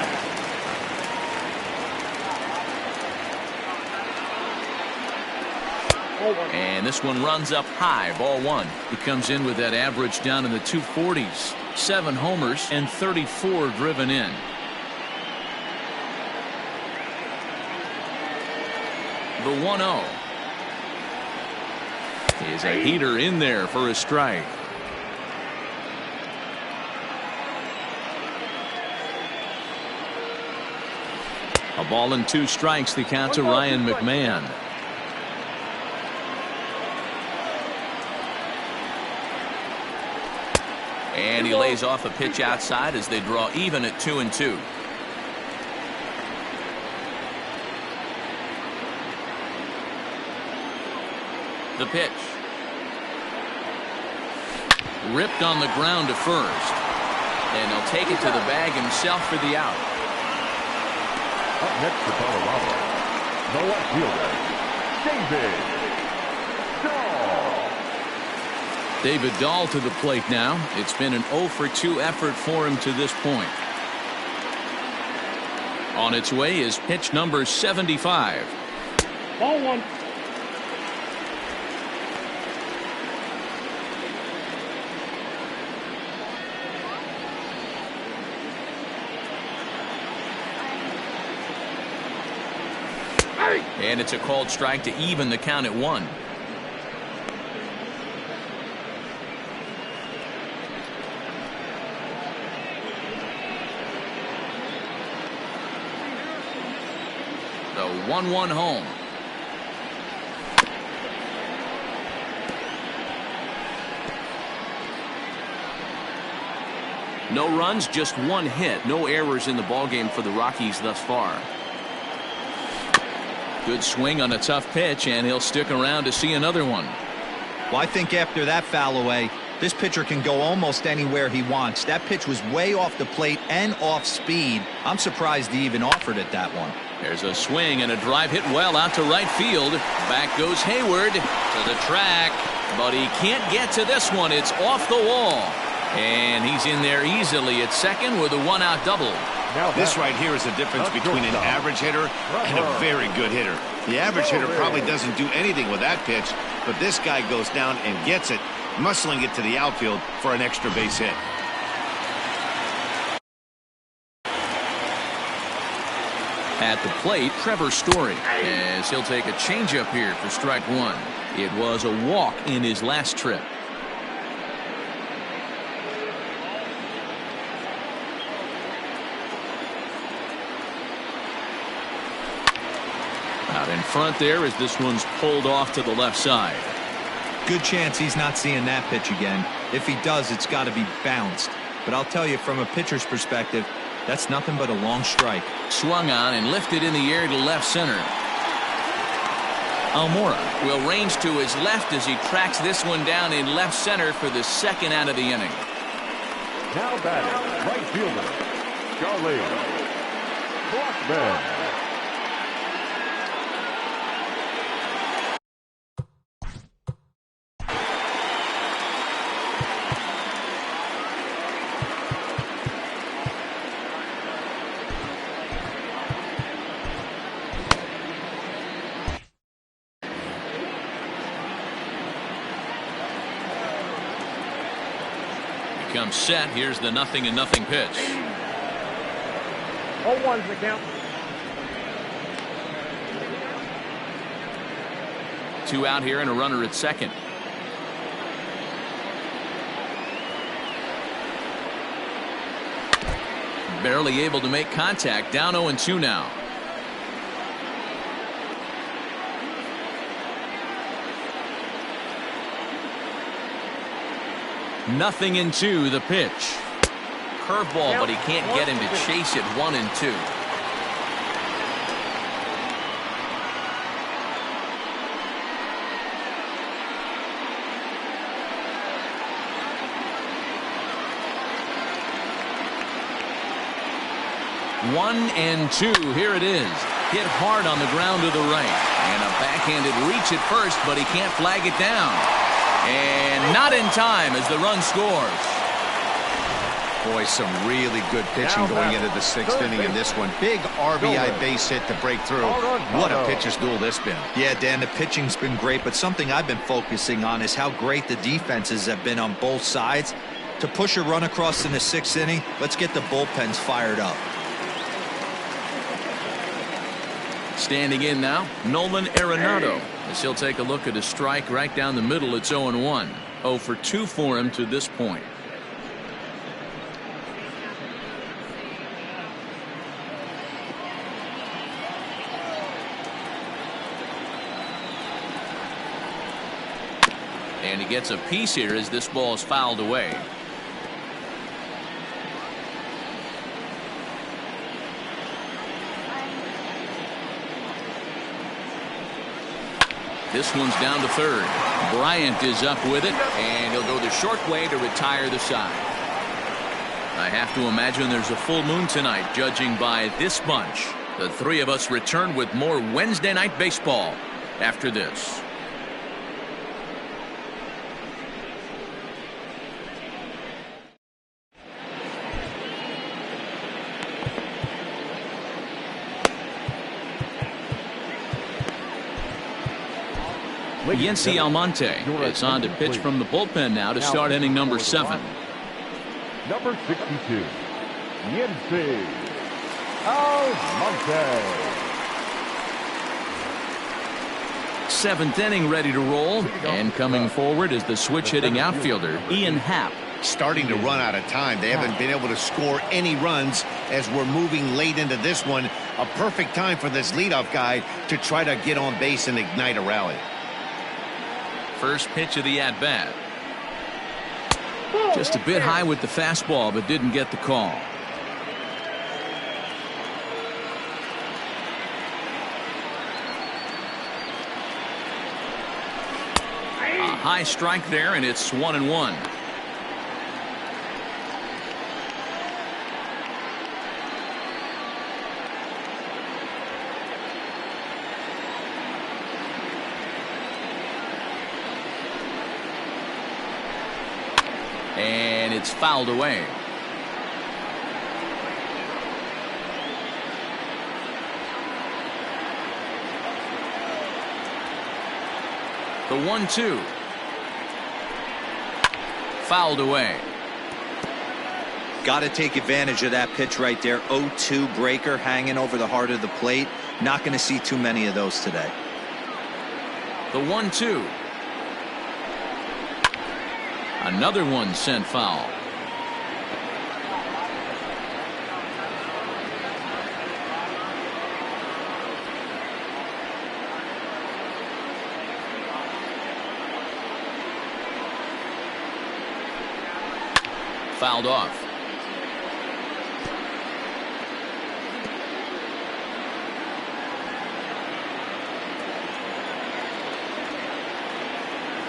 And this one runs up high, ball 1. He comes in with that average down in the 240s. 7 homers and 34 driven in. The 1-0. Is a heater in there for a strike. A ball and 2 strikes, the count to Ryan McMahon. And he lays off a pitch outside as they draw even at 2-2. The pitch. Ripped on the ground to first. And he'll take it to the bag himself for the out. Up next for Colorado, the left fielder, David Dahl to the plate now. It's been an 0-for-2 effort for him to this point. On its way is pitch number 75. Ball 1. And it's a called strike to even the count at 1. The 1-1 home. No runs, just 1 hit. No errors in the ballgame for the Rockies thus far. Good swing on a tough pitch, and he'll stick around to see another one. Well, I think after that foul away, this pitcher can go almost anywhere he wants. That pitch was way off the plate and off speed. I'm surprised he even offered it that one. There's a swing and a drive hit well out to right field. Back goes Hayward to the track, but he can't get to this one. It's off the wall. And he's in there easily at second with a 1-out double. This right here is the difference between an average hitter and a very good hitter. The average hitter probably doesn't do anything with that pitch, but this guy goes down and gets it, muscling it to the outfield for an extra base hit. At the plate, Trevor Story, as he'll take a changeup here for strike one. It was a walk in his last trip. Out in front there as this one's pulled off to the left side. Good chance he's not seeing that pitch again. If he does, it's got to be bounced. But I'll tell you, from a pitcher's perspective, that's nothing but a long strike. Swung on and lifted in the air to left center. Almora will range to his left as he tracks this one down in left center for the second out of the inning. Now batting, right fielder, Charlie Blackman. Comes set. Here's the 0-0 pitch. 0-1's the count. 2 out here and a runner at second. Barely able to make contact. Down 0-2 now. Nothing in 2, the pitch. Curveball, but he can't get him to chase it. 1-2. One and two. Here it is. Hit hard on the ground to the right. And a backhanded reach at first, but he can't flag it down. And not in time as the run scores. Boy, some really good pitching going into the 6th inning in this one. Big RBI base hit to break through. What a pitcher's duel this been. Yeah, Dan, the pitching's been great, but something I've been focusing on is how great the defenses have been on both sides. To push a run across in the 6th inning, let's get the bullpens fired up. Standing in now, Nolan Arenado, as he'll take a look at a strike right down the middle. It's 0-1. 0 for 2 for him to this point. And he gets a piece here as this ball is fouled away. This one's down to third. Bryant is up with it, and he'll go the short way to retire the side. I have to imagine there's a full moon tonight, judging by this bunch. The three of us return with more Wednesday night baseball after this. Yency Almonte is on to pitch from the bullpen now to start inning number 7. Number 62, Yency Almonte. 7th inning ready to roll, and coming forward is the switch-hitting outfielder Ian Happ. Starting to run out of time. They haven't been able to score any runs as we're moving late into this one. A perfect time for this leadoff guy to try to get on base and ignite a rally. First pitch of the at-bat. Just a bit high with the fastball, but didn't get the call. A high strike there, and it's 1-1. And it's fouled away. The 1-2. Fouled away. Got to take advantage of that pitch right there. 0-2 breaker hanging over the heart of the plate. Not going to see too many of those today. The 1-2. Another one sent foul. Fouled off.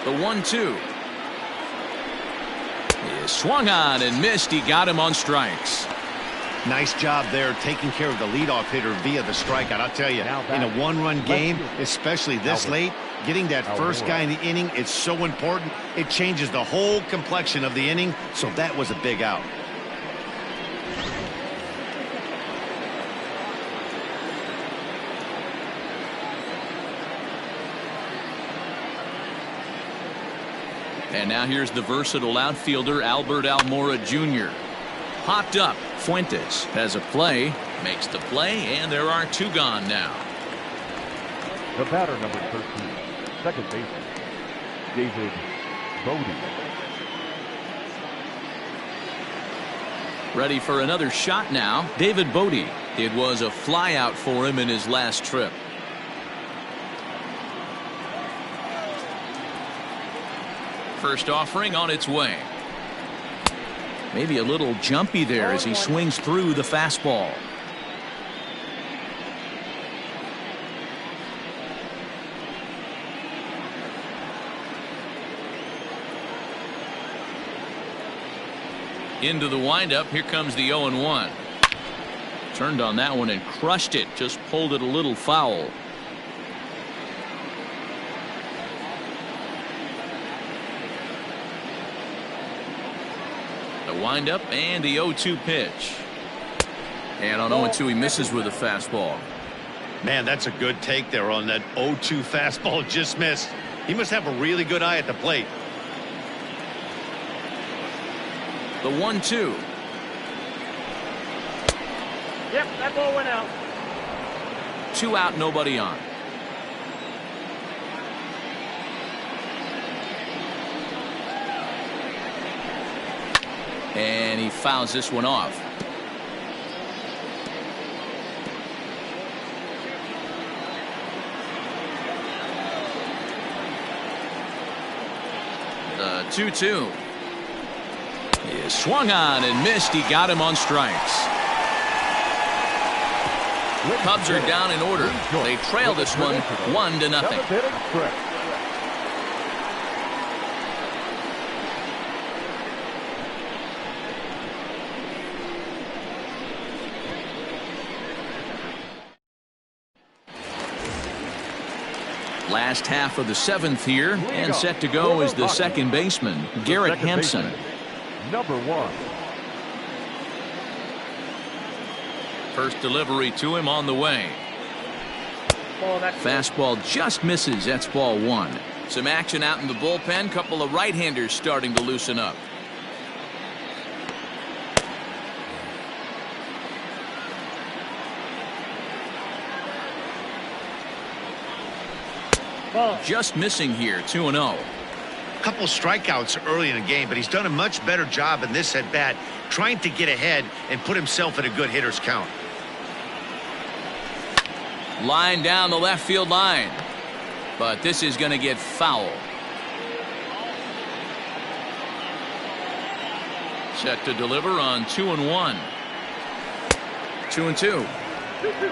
The 1-2 is swung on and missed. He got him on strikes. Nice job there taking care of the leadoff hitter via the strikeout. I'll tell you, in a one-run game, especially this late, getting that first guy in the inning is so important. It changes the whole complexion of the inning, so that was a big out. And now here's the versatile outfielder Albert Almora Jr. Popped up. Fuentes has a play, makes the play, and there are two gone now. The batter, number 13, second baseman, David Bodie. Ready for another shot now. David Bodie. It was a flyout for him in his last trip. First offering on its way. Maybe a little jumpy there as he swings through the fastball. Into the windup. Here comes the 0-1. Turned on that one and crushed it. Just pulled it a little foul. The windup and the 0-2 pitch. And on 0-2 he misses with a fastball. Man, that's a good take there on that 0-2 fastball. Just missed. He must have a really good eye at the plate. The 1-2. Yep, that ball went out. 2 out, nobody on. And he fouls this one off. The 2-2 is swung on and missed. He got him on strikes. Cubs are down in order. They trail this one 1-0. Last half of the 7th here, and set to go is the second baseman, Garrett Hampson. Number 1. First delivery to him on the way. Fastball just misses. That's ball 1. Some action out in the bullpen. Couple of right-handers starting to loosen up. Just missing here. 2-0. Couple strikeouts early in the game, but he's done a much better job in this at bat, trying to get ahead and put himself in a good hitter's count. Line down the left field line, but this is going to get foul. Set to deliver on 2-1. 2-2.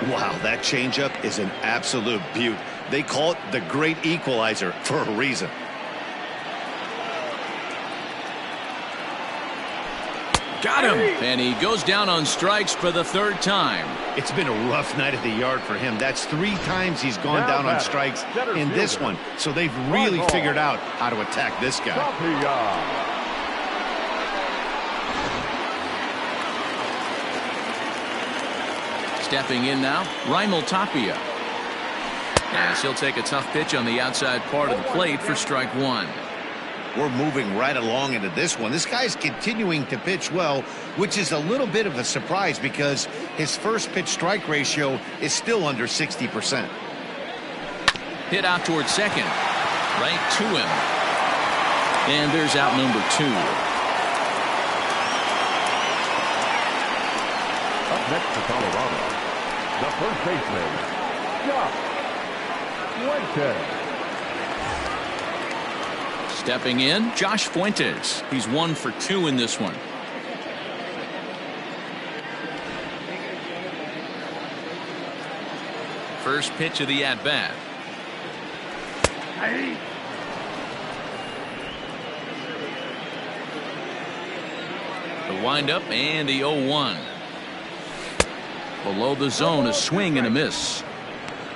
Wow, that changeup is an absolute beaut. They call it the great equalizer for a reason. Got him, and he goes down on strikes for the 3rd time. It's been a rough night at the yard for him. That's 3 times he's gone down on strikes in this one. So they've really figured out how to attack this guy. Stepping in now, Raimel Tapia. As he'll take a tough pitch on the outside part of the plate for strike 1. We're moving right along into this one. This guy's continuing to pitch well, which is a little bit of a surprise because his first pitch strike ratio is still under 60%. Hit out towards second. Right to him. And there's out number 2. Up next for Colorado, the first baseman, Josh Fuentes. Stepping in, Josh Fuentes. He's 1 for 2 in this one. First pitch of the at-bat. The windup and the 0-1. Below the zone, a swing and a miss.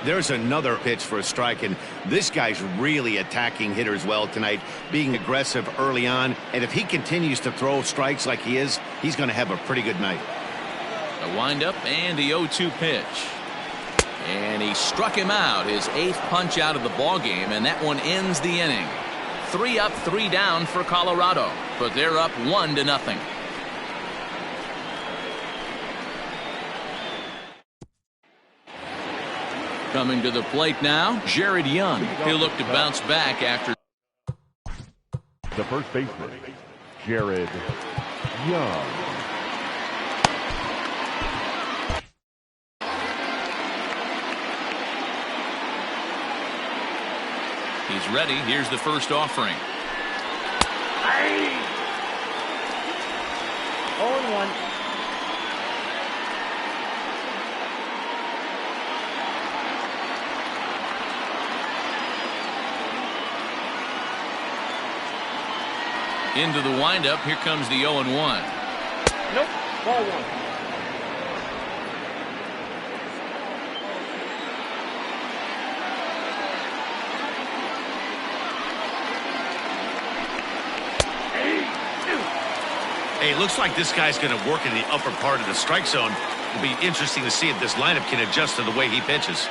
There's another pitch for a strike, and this guy's really attacking hitters well tonight, being aggressive early on, and if he continues to throw strikes like he is, he's going to have a pretty good night. The windup and the 0-2 pitch. And he struck him out, his 8th punch out of the ball game, and that one ends the inning. 3 up, 3 down for Colorado, but they're up 1-0. Coming to the plate now, Jared Young. He'll look to bounce back after. The first baseman, Jared Young. He's ready. Here's the first offering. 0-1. Into the windup. Here comes the 0-1. Nope. Ball 1. Hey, it looks like this guy's going to work in the upper part of the strike zone. It'll be interesting to see if this lineup can adjust to the way he pitches.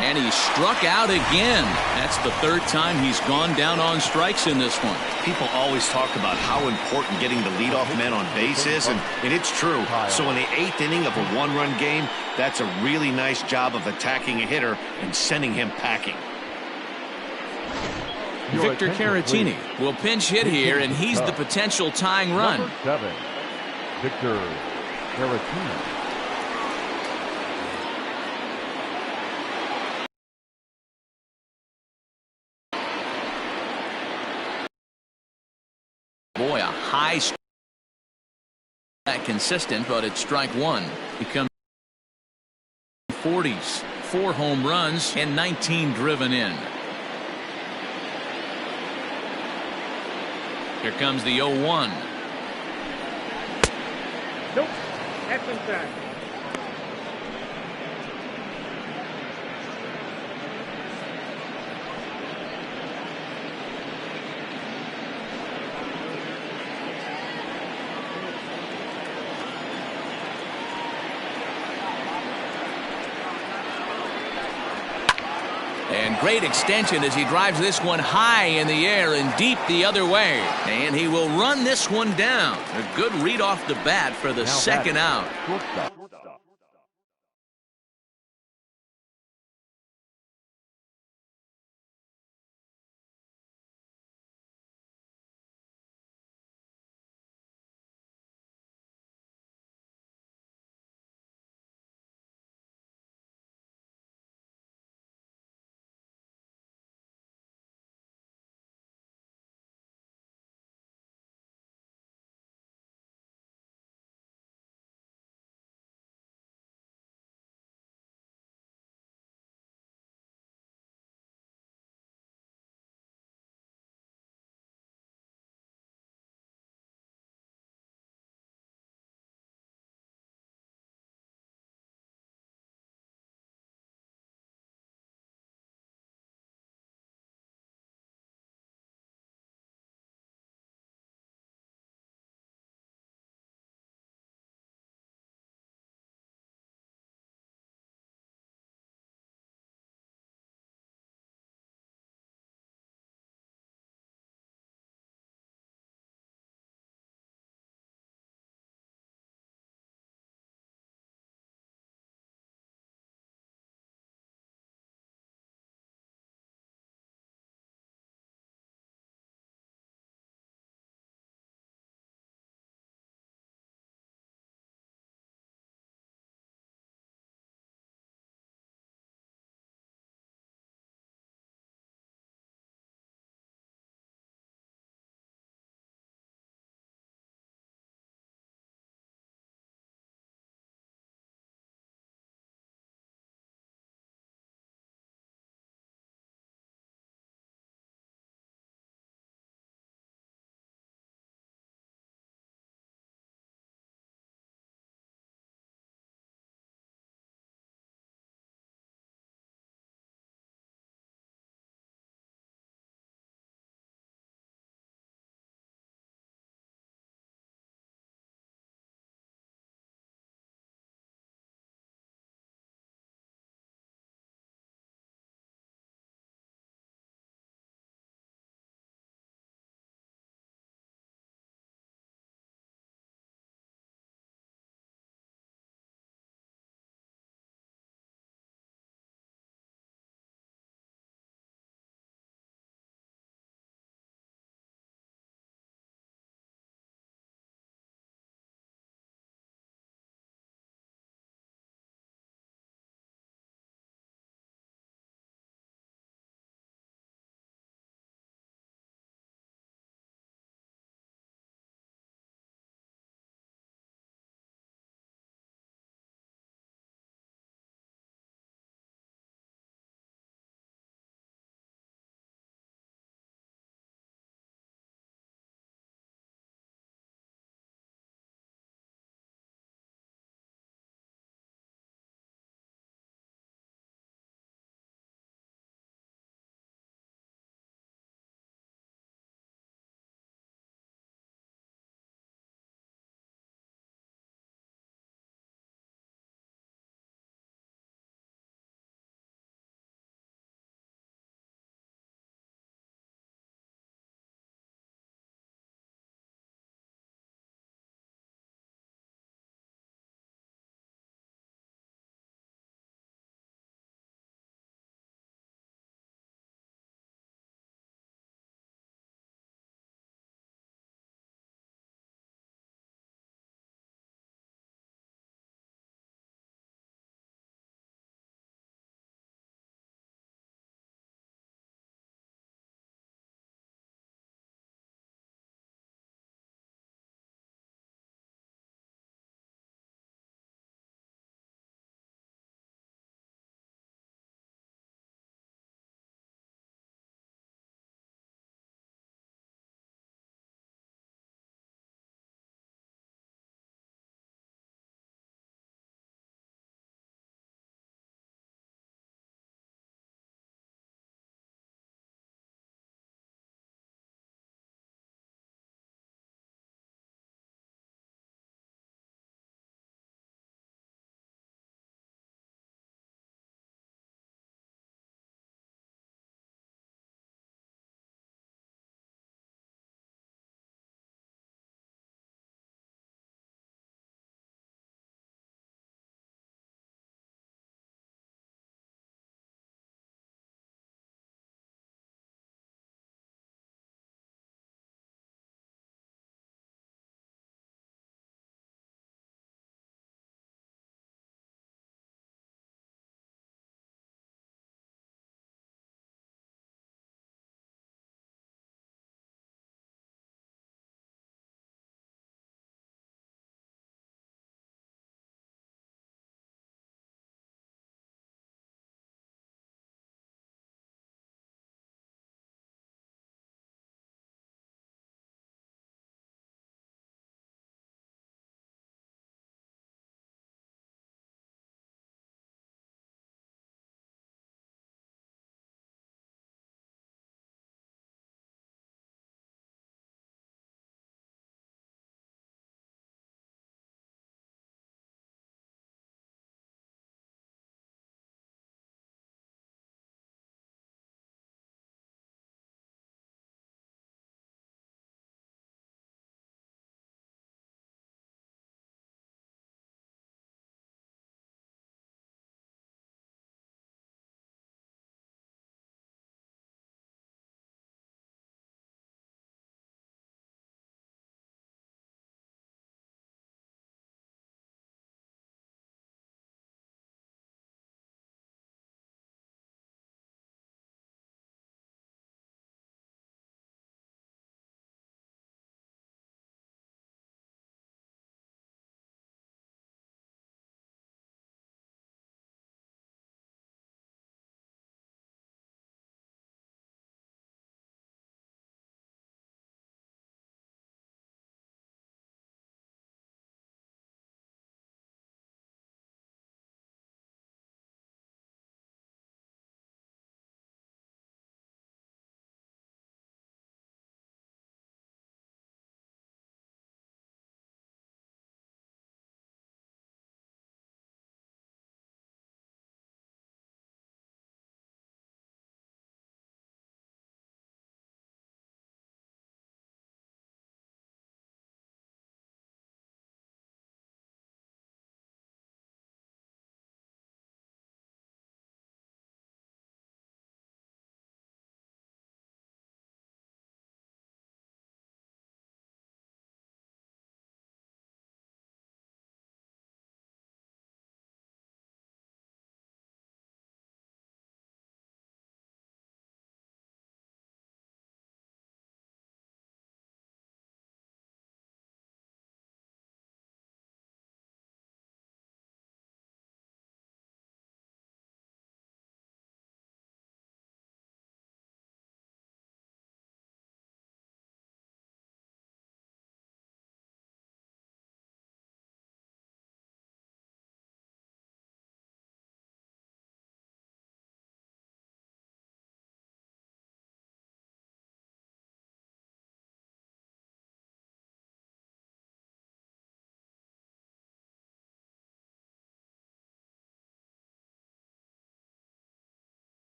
And he struck out again. That's the 3rd time he's gone down on strikes in this one. People always talk about how important getting the leadoff man on base is, and it's true. So in the 8th inning of a 1-run game, that's a really nice job of attacking a hitter and sending him packing. Victor Caratini will pinch hit here, and he's the potential tying run. Number 7, Victor Caratini. Boy, a high that consistent, but it's strike 1. Becomes 40s, 4 home runs and 19 driven in. Here comes the 0-1. Nope. That's inside. And great extension as he drives this one high in the air and deep the other way. And he will run this one down. A good read off the bat for the second out. Shortstop.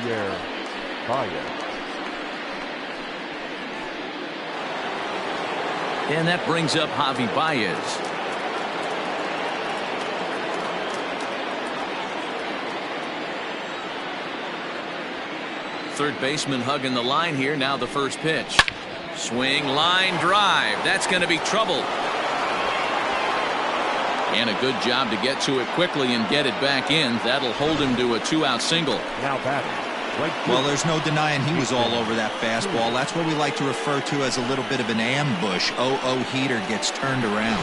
Baez. And that brings up Javi Baez. Third baseman hugging the line here. Now the first pitch. Swing, line drive. That's going to be trouble. And a good job to get to it quickly and get it back in. That'll hold him to a 2-out single. Now batting. Well, there's no denying he was all over that fastball. That's what we like to refer to as a little bit of an ambush. Heater gets turned around.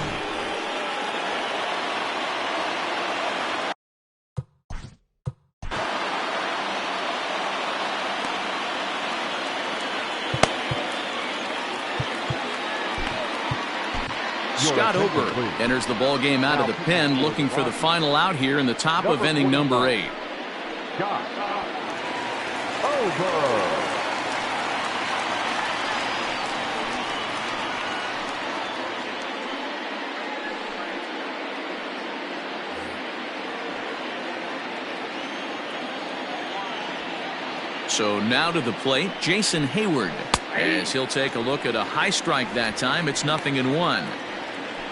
Scott Ober enters the ball game out of the pen, looking for the final out here in the top of inning number 8. Scott Ober. So now to the plate, Jason Hayward. As he'll take a look at a high strike that time. It's 0-1.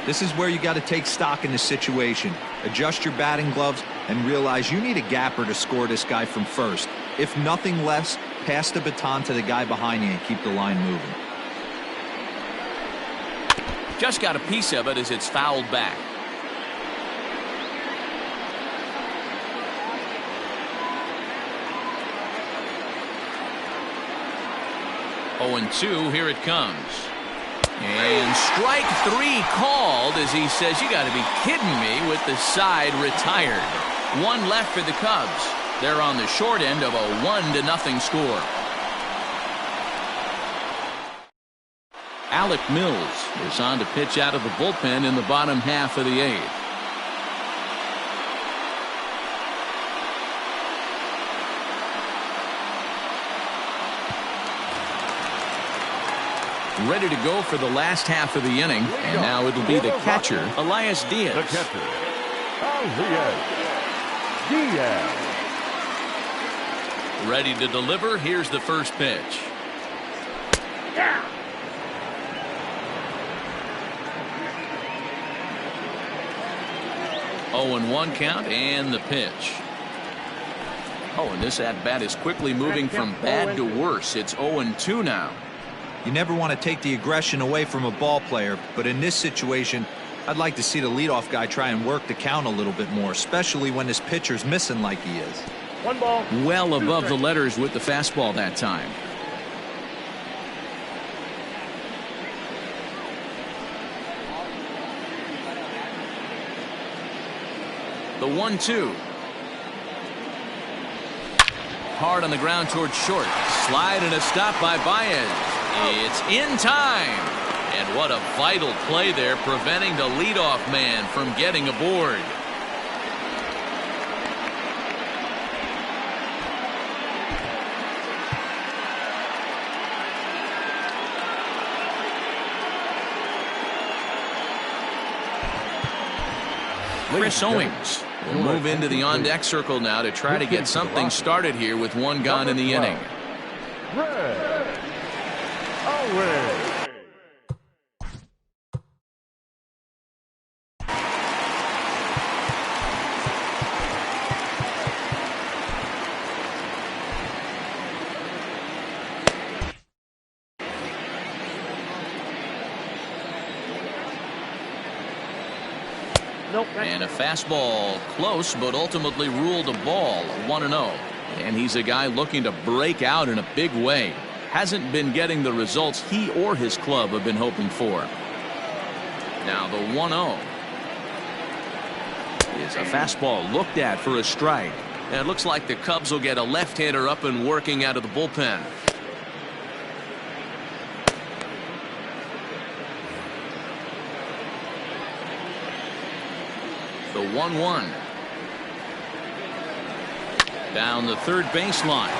This is where you got to take stock in the situation. Adjust your batting gloves and realize you need a gapper to score this guy from first. If nothing less, pass the baton to the guy behind you and keep the line moving. Just got a piece of it as it's fouled back. Oh, 2, here it comes. And strike 3 called as he says, you got to be kidding me, with the side retired. 1 left for the Cubs. They're on the short end of a 1-0 score. Alec Mills is on to pitch out of the bullpen in the bottom half of the 8th. Ready to go for the last half of the inning, and now it'll be the catcher, Elias Diaz. The catcher, Elias Diaz. Ready to deliver. Here's the first pitch. Yeah. 0-1 count, and the pitch. Oh, and this at-bat is quickly moving from bad to worse. It's 0-2 now. You never want to take the aggression away from a ball player, but in this situation, I'd like to see the leadoff guy try and work the count a little bit more, especially when this pitcher's missing like he is. 1 ball. Well above the letters with the fastball that time. The 1-2. Hard on the ground towards short. Slide and a stop by Baez. It's in time. And what a vital play there, preventing the leadoff man from getting aboard. Chris Owings will move into the on-deck circle now to try to get something started here with 1 gone in the inning. Red Owings. And a fastball close, but ultimately ruled a ball. 1-0. And he's a guy looking to break out in a big way. Hasn't been getting the results he or his club have been hoping for. Now the 1-0 is a fastball looked at for a strike. And it looks like the Cubs will get a left-hander up and working out of the bullpen. The 1-1. Down the third baseline.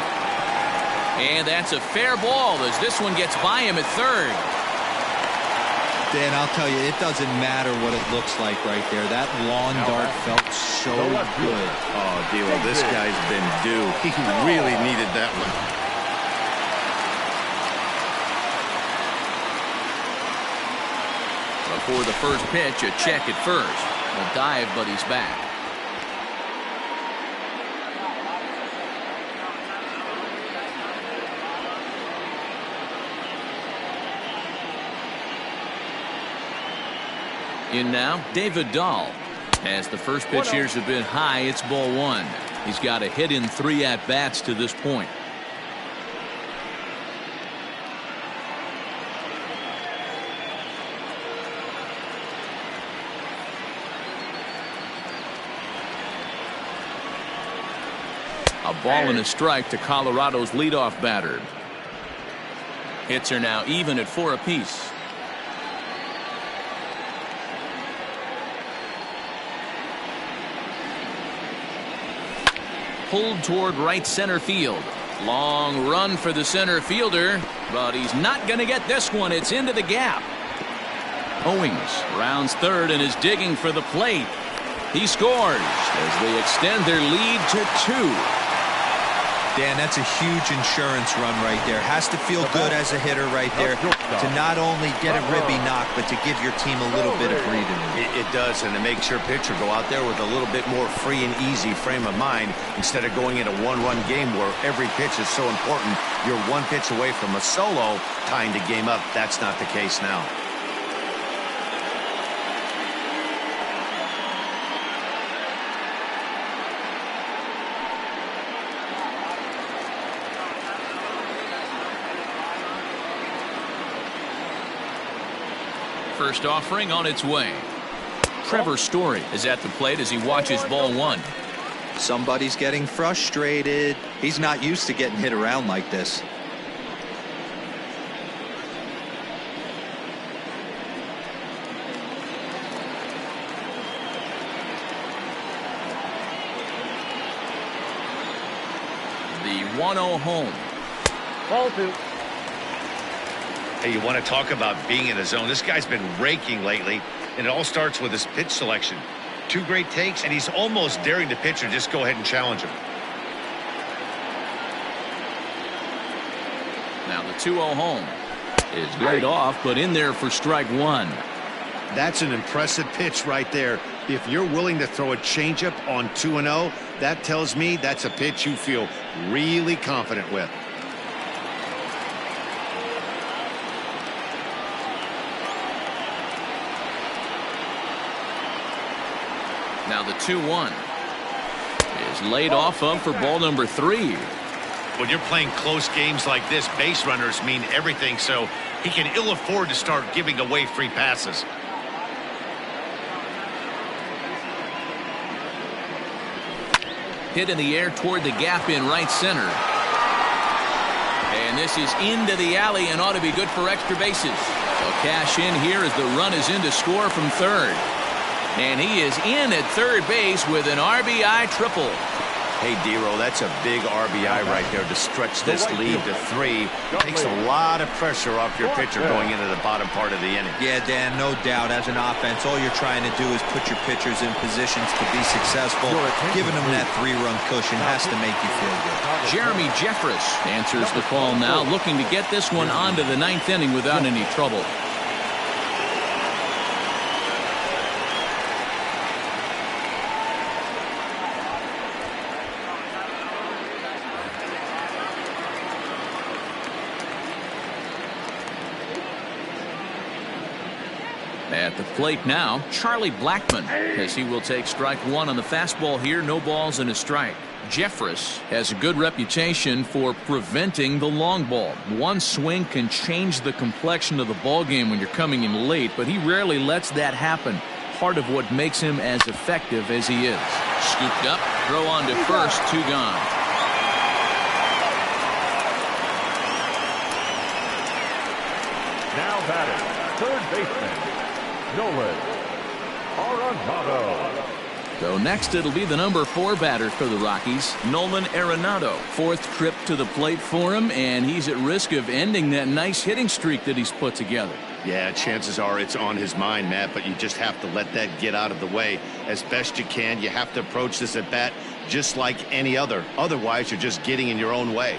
And that's a fair ball as this one gets by him at third. Dan, I'll tell you, it doesn't matter what it looks like right there. That lawn dart felt so good. Oh, Dilo, this guy's been due. He really needed that one. Before the first pitch, a check at first. A dive, but he's back. In now, David Dahl. As the first pitch here has been high, it's ball one. He's got a hit in 3 at-bats to this point. A ball and a strike to Colorado's leadoff batter. Hits are now even at 4 apiece. Pulled toward right center field. Long run for the center fielder, but he's not going to get this one. It's into the gap. Owings rounds third and is digging for the plate. He scores as they extend their lead to 2. Dan, that's a huge insurance run right there. Has to feel good as a hitter right there to not only get a ribby knock, but to give your team a little bit of breathing. It does, and it makes your pitcher go out there with a little bit more free and easy frame of mind instead of going in a one-run game where every pitch is so important. You're one pitch away from a solo, tying the game up. That's not the case now. First offering on its way. Trevor Story is at the plate as he watches ball one. Somebody's getting frustrated. He's not used to getting hit around like this. The 1-0 home. Ball 2. Hey, you want to talk about being in a zone? This guy's been raking lately, and it all starts with his pitch selection. 2 great takes, and he's almost daring the pitcher just go ahead and challenge him. Now the 2-0 home is laid off, but in there for strike 1. That's an impressive pitch right there. If you're willing to throw a changeup on 2-0, that tells me that's a pitch you feel really confident with. Now the 2-1 is laid off of for ball number 3. When you're playing close games like this, base runners mean everything, so he can ill afford to start giving away free passes. Hit in the air toward the gap in right center. And this is into the alley and ought to be good for extra bases. They'll cash in here as the run is in to score from third. And he is in at third base with an RBI triple. Hey, Dero, that's a big RBI right there to stretch this lead to 3. Takes a lot of pressure off your pitcher going into the bottom part of the inning. Yeah, Dan, no doubt. As an offense, all you're trying to do is put your pitchers in positions to be successful. Giving them that 3-run cushion has to make you feel good. Jeremy Jeffress answers the call now, looking to get this one onto the 9th inning without any trouble. At the plate now, Charlie Blackmon, as he will take strike 1 on the fastball here. No balls and a strike. Jeffress has a good reputation for preventing the long ball. One swing can change the complexion of the ball game when you're coming in late, but he rarely lets that happen. Part of what makes him as effective as he is. Scooped up, throw on to first, 2 gone. Now batting, third baseman, Nolan Arenado. So next it'll be the number 4 batter for the Rockies, Nolan Arenado. 4th trip to the plate for him, and he's at risk of ending that nice hitting streak that he's put together. Yeah, chances are it's on his mind, Matt, but you just have to let that get out of the way as best you can. You have to approach this at bat just like any other. Otherwise, you're just getting in your own way.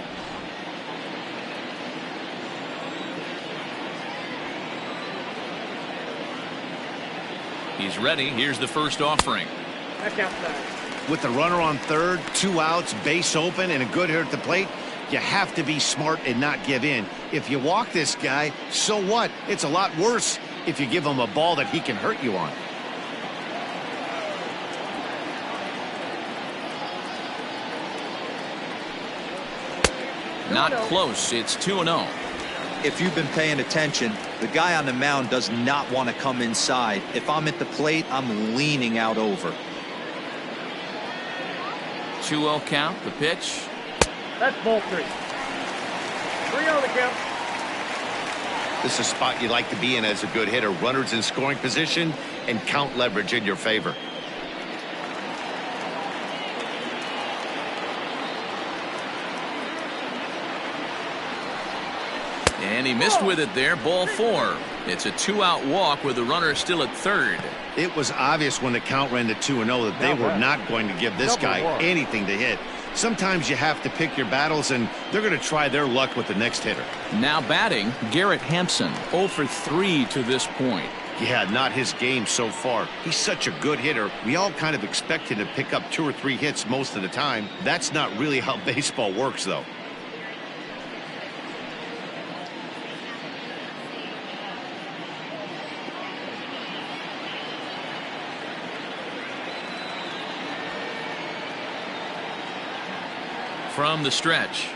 He's ready. Here's the first offering. With the runner on third, 2 outs, base open, and a good hitter at the plate, you have to be smart and not give in. If you walk this guy, so what? It's a lot worse if you give him a ball that he can hurt you on. Not close. It's 2-0. If you've been paying attention, the guy on the mound does not want to come inside. If I'm at the plate, I'm leaning out over. 2-0 count. The pitch. That's ball 3. 3-0 the count. This is a spot you like to be in as a good hitter. Runners in scoring position and count leverage in your favor. And he missed with it there. Ball 4. It's a 2-out walk with the runner still at third. It was obvious when the count ran to 2-0 that they were not going to give this guy anything to hit. Sometimes you have to pick your battles, and they're going to try their luck with the next hitter. Now batting, Garrett Hampson, 0 for 3 to this point. Yeah, not his game so far. He's such a good hitter. We all kind of expect him to pick up 2 or 3 hits most of the time. That's not really how baseball works, though. From the stretch.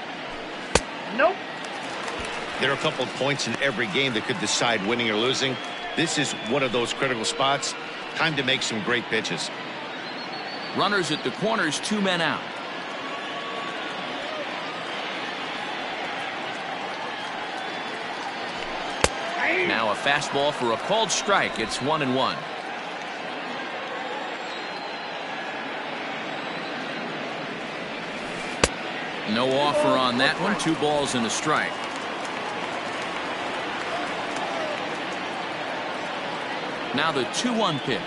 Nope. There are a couple of points in every game that could decide winning or losing. This is one of those critical spots. Time to make some great pitches. Runners at the corners, 2 men out. Now a fastball for a called strike. It's 1-1. No offer on that one. 2 balls and a strike. Now the 2-1 pitch.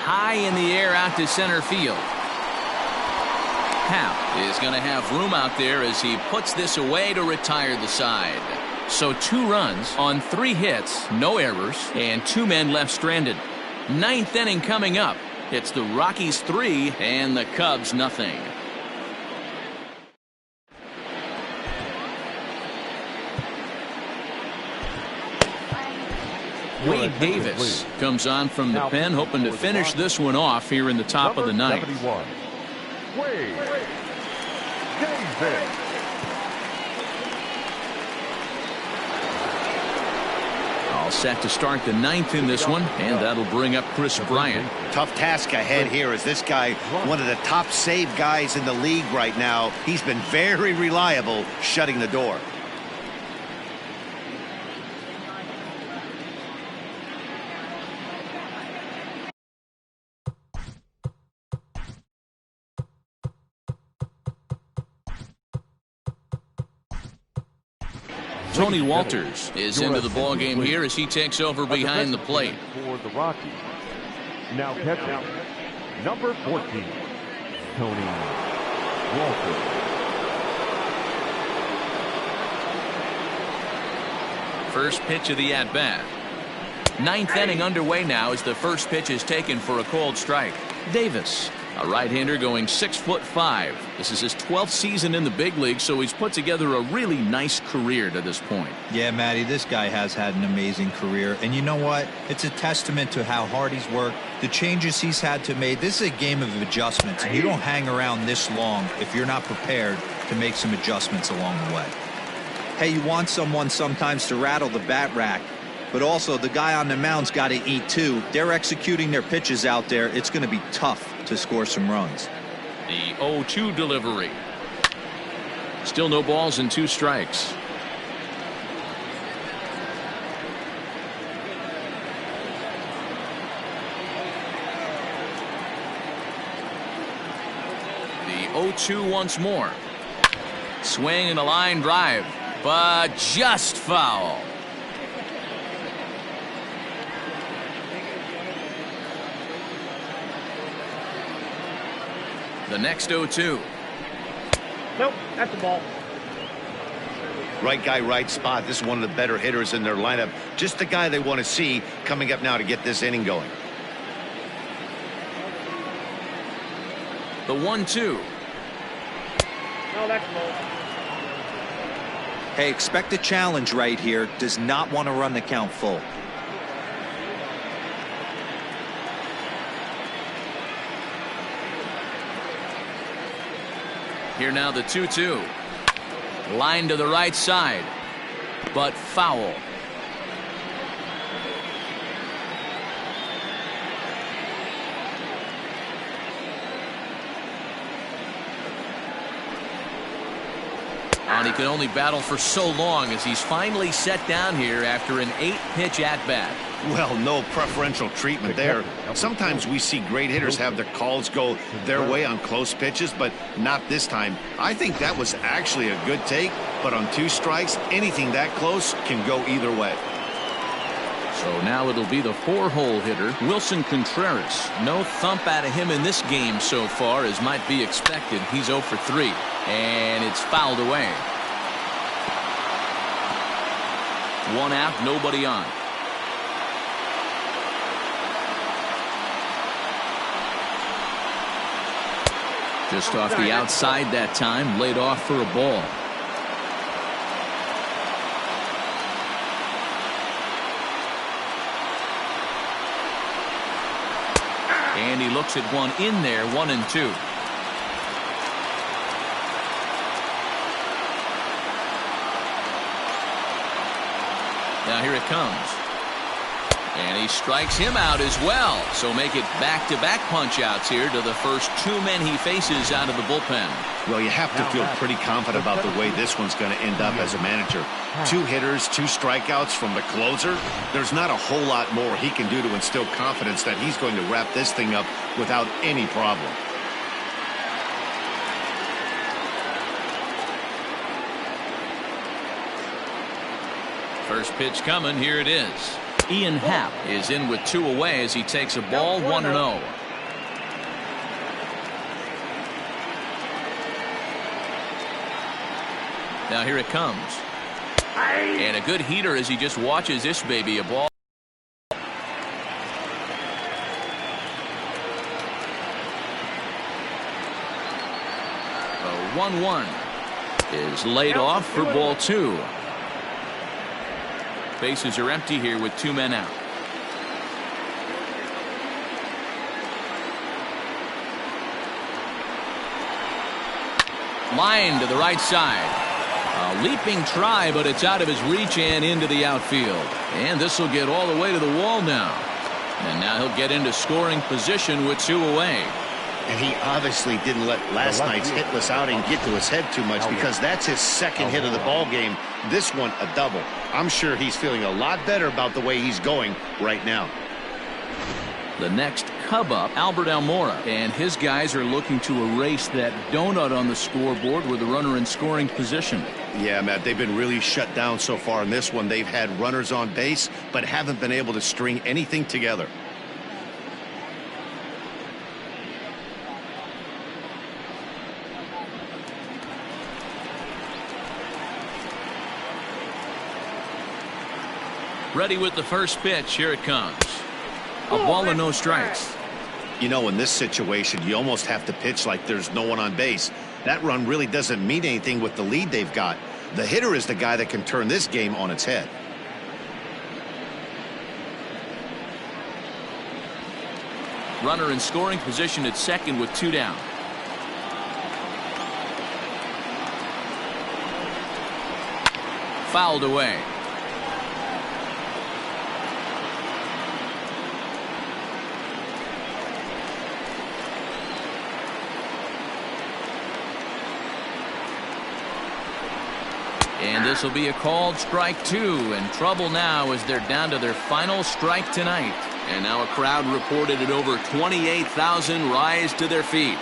High in the air out to center field. Hap is going to have room out there as he puts this away to retire the side. So 2 runs on 3 hits, no errors, and 2 men left stranded. 9th inning coming up. It's the Rockies 3 and the Cubs nothing. Wade Davis comes on from the pen, hoping to finish this one off here in the top of the ninth. 71. Wade Davis. All set to start the 9th in this one, and that'll bring up Chris Bryant. Tough task ahead here as this guy, one of the top save guys in the league right now. He's been very reliable shutting the door. Tony Walters is into the ball game here as he takes over behind the plate. For the Rockies. Now catching number 14, Tony Walters. First pitch of the at-bat. 9th inning underway now as the first pitch is taken for a called strike. Davis, a right-hander going 6'5". This is his 12th season in the big league, so he's put together a really nice career to this point. Yeah, Matty, this guy has had an amazing career. And you know what? It's a testament to how hard he's worked, the changes he's had to make. This is a game of adjustments, and you don't hang around this long if you're not prepared to make some adjustments along the way. Hey, you want someone sometimes to rattle the bat rack, but also the guy on the mound's got to eat too. They're executing their pitches out there. It's going to be tough to score some runs. The 0-2 delivery. Still no balls and 2 strikes. The 0-2 once more. Swing and a line drive, but just foul. The next 0-2. Nope, that's a ball. Right guy, right spot. This is one of the better hitters in their lineup. Just the guy they want to see coming up now to get this inning going. The 1-2. No, that's a ball. Hey, expect a challenge right here. Does not want to run the count full. Here now the 2-2. Line to the right side, but foul. And he can only battle for so long as he's finally set down here after an 8-pitch at-bat. Well, no preferential treatment there. Sometimes we see great hitters have their calls go their way on close pitches, but not this time. I think that was actually a good take, but on 2 strikes, anything that close can go either way. So now it'll be the 4-hole hitter, Wilson Contreras. No thump out of him in this game so far, as might be expected. He's 0 for 3, and it's fouled away. 1 out, nobody on. Just off the outside that time, laid off for a ball. And he looks at one in there, 1-2. Now here it comes. And he strikes him out as well. So make it back-to-back punch-outs here to the first 2 men he faces out of the bullpen. Well, you have to feel pretty confident about the way this one's going to end up as a manager. 2 hitters, 2 strikeouts from the closer. There's not a whole lot more he can do to instill confidence that he's going to wrap this thing up without any problem. First pitch coming. Here it is. Ian Happ is in with 2 away as he takes a ball, 1-0. Now here it comes. And a good heater as he just watches this baby. A ball. A 1-1 is laid off for ball 2. Bases are empty here with 2 men out. Line to the right side. A leaping try, but it's out of his reach and into the outfield. And this will get all the way to the wall now. And now he'll get into scoring position with 2 away. And he obviously didn't let last night's hitless outing get to his head too much, because that's his 2nd hit of the ball game. This one a double. I'm sure he's feeling a lot better about the way he's going right now. The next Cub up, Albert Almora, and his guys are looking to erase that donut on the scoreboard with a runner in scoring position. Yeah, Matt, they've been really shut down so far in this one. They've had runners on base, but haven't been able to string anything together. Ready with the first pitch. Here it comes. A ball and no strikes. You know, in this situation, you almost have to pitch like there's no one on base. That run really doesn't mean anything with the lead they've got. The hitter is the guy that can turn this game on its head. Runner in scoring position at second with 2 down. Fouled away. And this will be a called strike 2, and trouble now as they're down to their final strike tonight. And now a crowd reported at over 28,000 rise to their feet.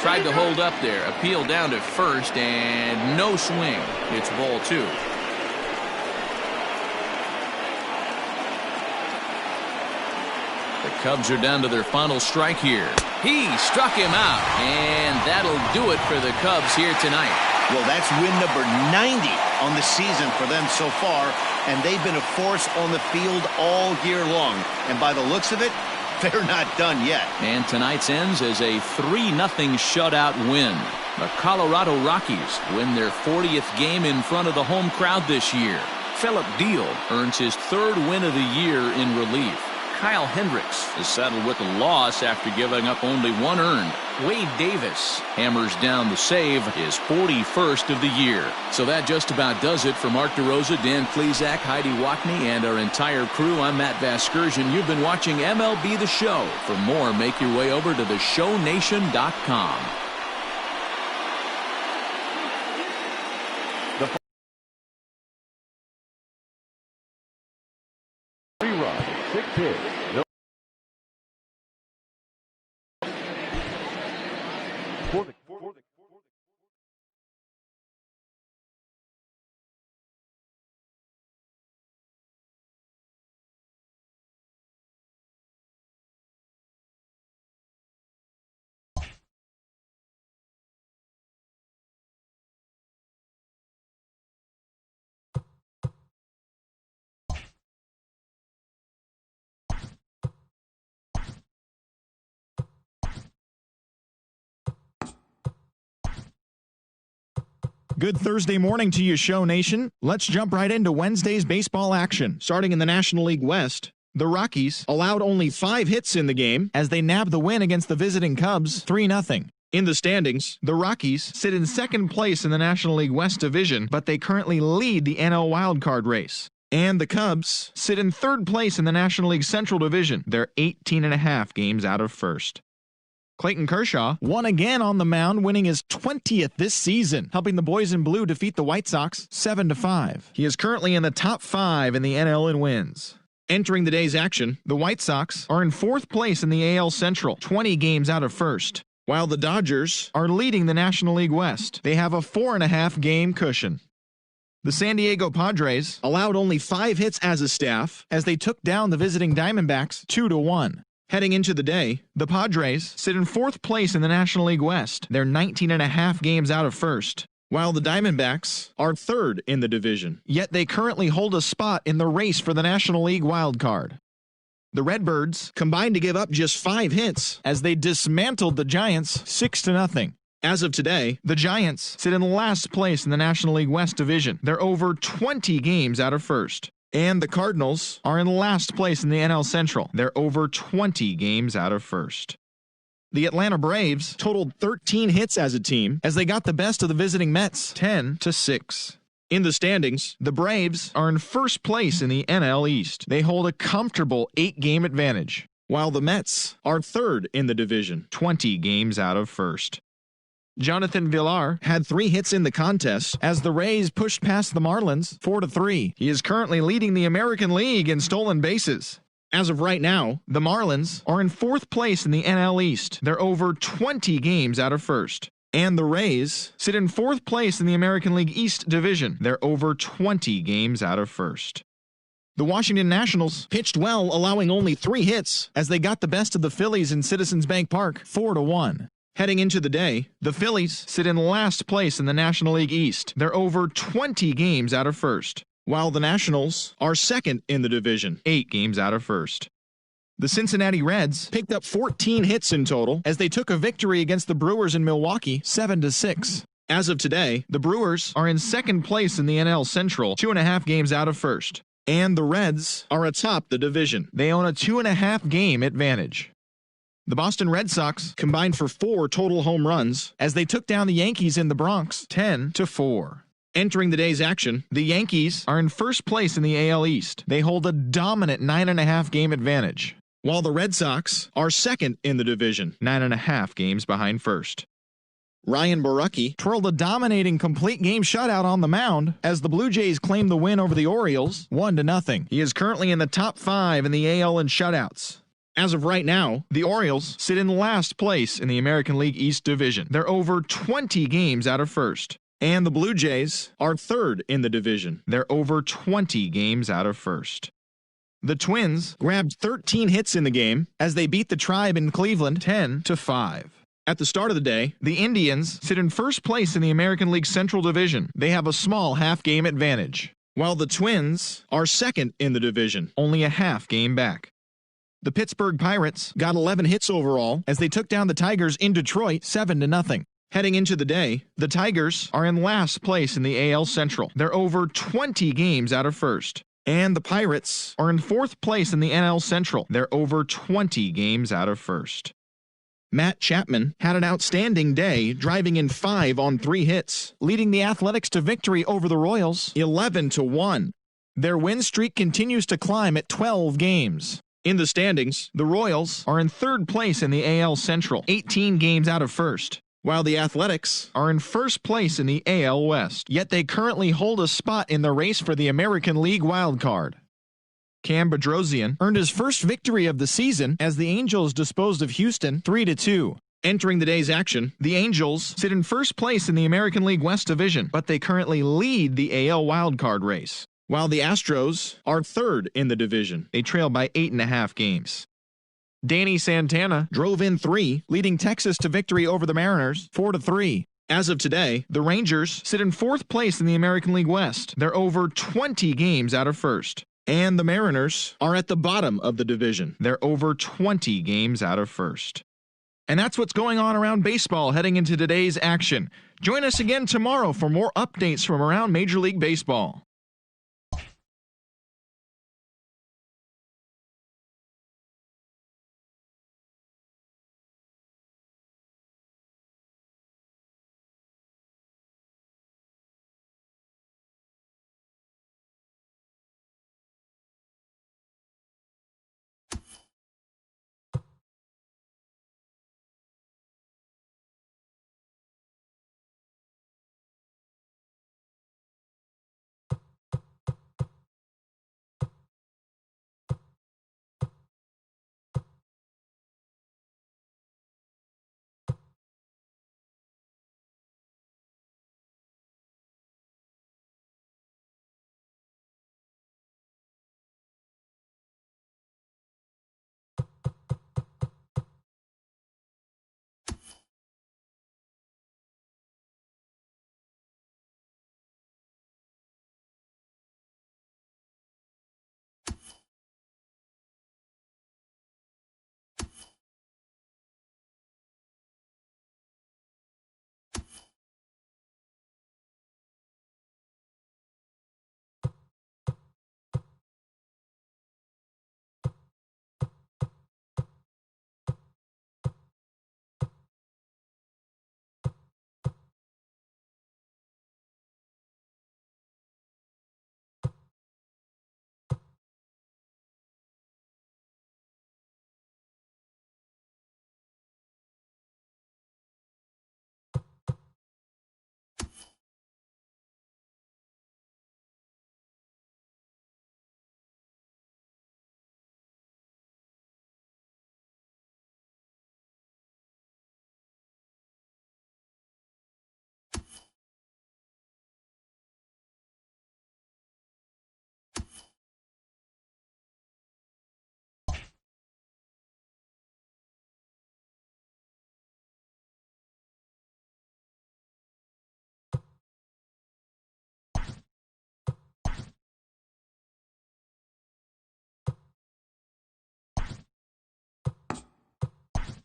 Tried to hold up there, appeal down to first, and no swing. It's ball 2. The Cubs are down to their final strike here. He struck him out, and that'll do it for the Cubs here tonight. Well, that's win number 90 on the season for them so far, and they've been a force on the field all year long. And by the looks of it, they're not done yet. And tonight's ends as a 3-0 shutout win. The Colorado Rockies win their 40th game in front of the home crowd this year. Philip Deal earns his 3rd win of the year in relief. Kyle Hendricks is settled with a loss after giving up only 1 earned. Wade Davis hammers down the save, his 41st of the year. So that just about does it for Mark DeRosa, Dan Plesac, Heidi Wackney, and our entire crew. I'm Matt Vasgersian. You've been watching MLB The Show. For more, make your way over to theshownation.com. Run, 6 hits. No. For the Good Thursday morning to you, Show Nation. Let's jump right into Wednesday's baseball action. Starting in the National League West, the Rockies allowed only 5 hits in the game as they nabbed the win against the visiting Cubs 3-0. In the standings, the Rockies sit in 2nd place in the National League West division, but they currently lead the NL wildcard race. And the Cubs sit in 3rd place in the National League Central division. They're 18.5 games out of 1st. Clayton Kershaw won again on the mound, winning his 20th this season, helping the boys in blue defeat the White Sox 7-5. He is currently in the top 5 in the NL in wins. Entering the day's action, the White Sox are in 4th place in the AL Central, 20 games out of 1st, while the Dodgers are leading the National League West. They have a 4.5 game cushion. The San Diego Padres allowed only 5 hits as a staff as they took down the visiting Diamondbacks 2-1. Heading into the day, the Padres sit in 4th place in the National League West. They're 19.5 games out of 1st, while the Diamondbacks are 3rd in the division. Yet they currently hold a spot in the race for the National League wildcard. The Redbirds combined to give up just 5 hits as they dismantled the Giants 6-0. As of today, the Giants sit in last place in the National League West division. They're over 20 games out of 1st. And the Cardinals are in last place in the NL Central. They're over 20 games out of 1st. The Atlanta Braves totaled 13 hits as a team as they got the best of the visiting Mets 10-6. In the standings, the Braves are in 1st place in the NL East. They hold a comfortable 8-game advantage, while the Mets are 3rd in the division, 20 games out of 1st. Jonathan Villar had 3 hits in the contest as the Rays pushed past the Marlins 4-3. He is currently leading the American League in stolen bases. As of right now, the Marlins are in 4th place in the NL East. They're over 20 games out of 1st. And the Rays sit in 4th place in the American League East division. They're over 20 games out of 1st. The Washington Nationals pitched well, allowing only 3 hits as they got the best of the Phillies in Citizens Bank Park 4-1. Heading into the day, the Phillies sit in last place in the National League East. They're over 20 games out of 1st, while the Nationals are 2nd in the division, 8 games out of 1st. The Cincinnati Reds picked up 14 hits in total as they took a victory against the Brewers in Milwaukee 7-6. As of today, the Brewers are in 2nd place in the NL Central, 2.5 games out of 1st. And the Reds are atop the division. They own a 2.5 game advantage. The Boston Red Sox combined for 4 total home runs as they took down the Yankees in the Bronx 10-4. Entering the day's action, the Yankees are in 1st place in the AL East. They hold a dominant 9.5 game advantage, while the Red Sox are 2nd in the division, 9.5 games behind 1st. Ryan Borucki twirled a dominating complete game shutout on the mound as the Blue Jays claimed the win over the Orioles 1-0. He is currently in the top 5 in the AL in shutouts. As of right now, the Orioles sit in last place in the American League East division. They're over 20 games out of 1st. And the Blue Jays are 3rd in the division. They're over 20 games out of 1st. The Twins grabbed 13 hits in the game as they beat the Tribe in Cleveland 10-5. At the start of the day, the Indians sit in first place in the American League Central Division. They have a small half-game advantage, while the Twins are second in the division, only a half game back. The Pittsburgh Pirates got 11 hits overall as they took down the Tigers in Detroit 7-0. Heading into the day, the Tigers are in last place in the AL Central. They're over 20 games out of first. And the Pirates are in fourth place in the NL Central. They're over 20 games out of first. Matt Chapman had an outstanding day, driving in 5 on 3 hits, leading the Athletics to victory over the Royals 11-1. Their win streak continues to climb at 12 games. In the standings, the Royals are in third place in the AL Central, 18 games out of first, while the Athletics are in first place in the AL West, yet they currently hold a spot in the race for the American League wildcard. Cam Bedrosian earned his first victory of the season as the Angels disposed of Houston 3-2. Entering the day's action, the Angels sit in first place in the American League West Division, but they currently lead the AL wildcard race, while the Astros are third in the division. They trail by 8.5 games. Danny Santana drove in 3, leading Texas to victory over the Mariners 4-3. As of today, the Rangers sit in fourth place in the American League West. They're over 20 games out of first. And the Mariners are at the bottom of the division. They're over 20 games out of first. And that's what's going on around baseball heading into today's action. Join us again tomorrow for more updates from around Major League Baseball.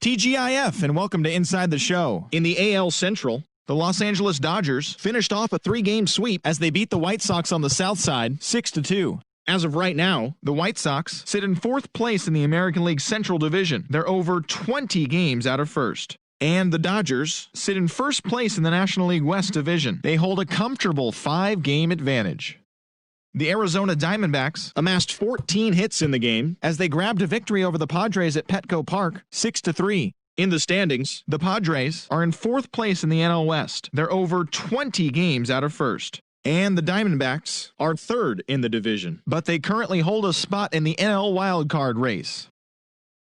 TGIF, and welcome to Inside the Show. In the AL Central, the Los Angeles Dodgers finished off a 3-game sweep as they beat the White Sox on the south side 6-2. As of right now, the White Sox sit in fourth place in the American League Central Division. They're over 20 games out of first. And the Dodgers sit in first place in the National League West Division. They hold a comfortable 5-game advantage. The Arizona Diamondbacks amassed 14 hits in the game as they grabbed a victory over the Padres at Petco Park 6-3. In the standings, the Padres are in fourth place in the NL West. They're over 20 games out of first. And the Diamondbacks are third in the division, but they currently hold a spot in the NL wildcard race.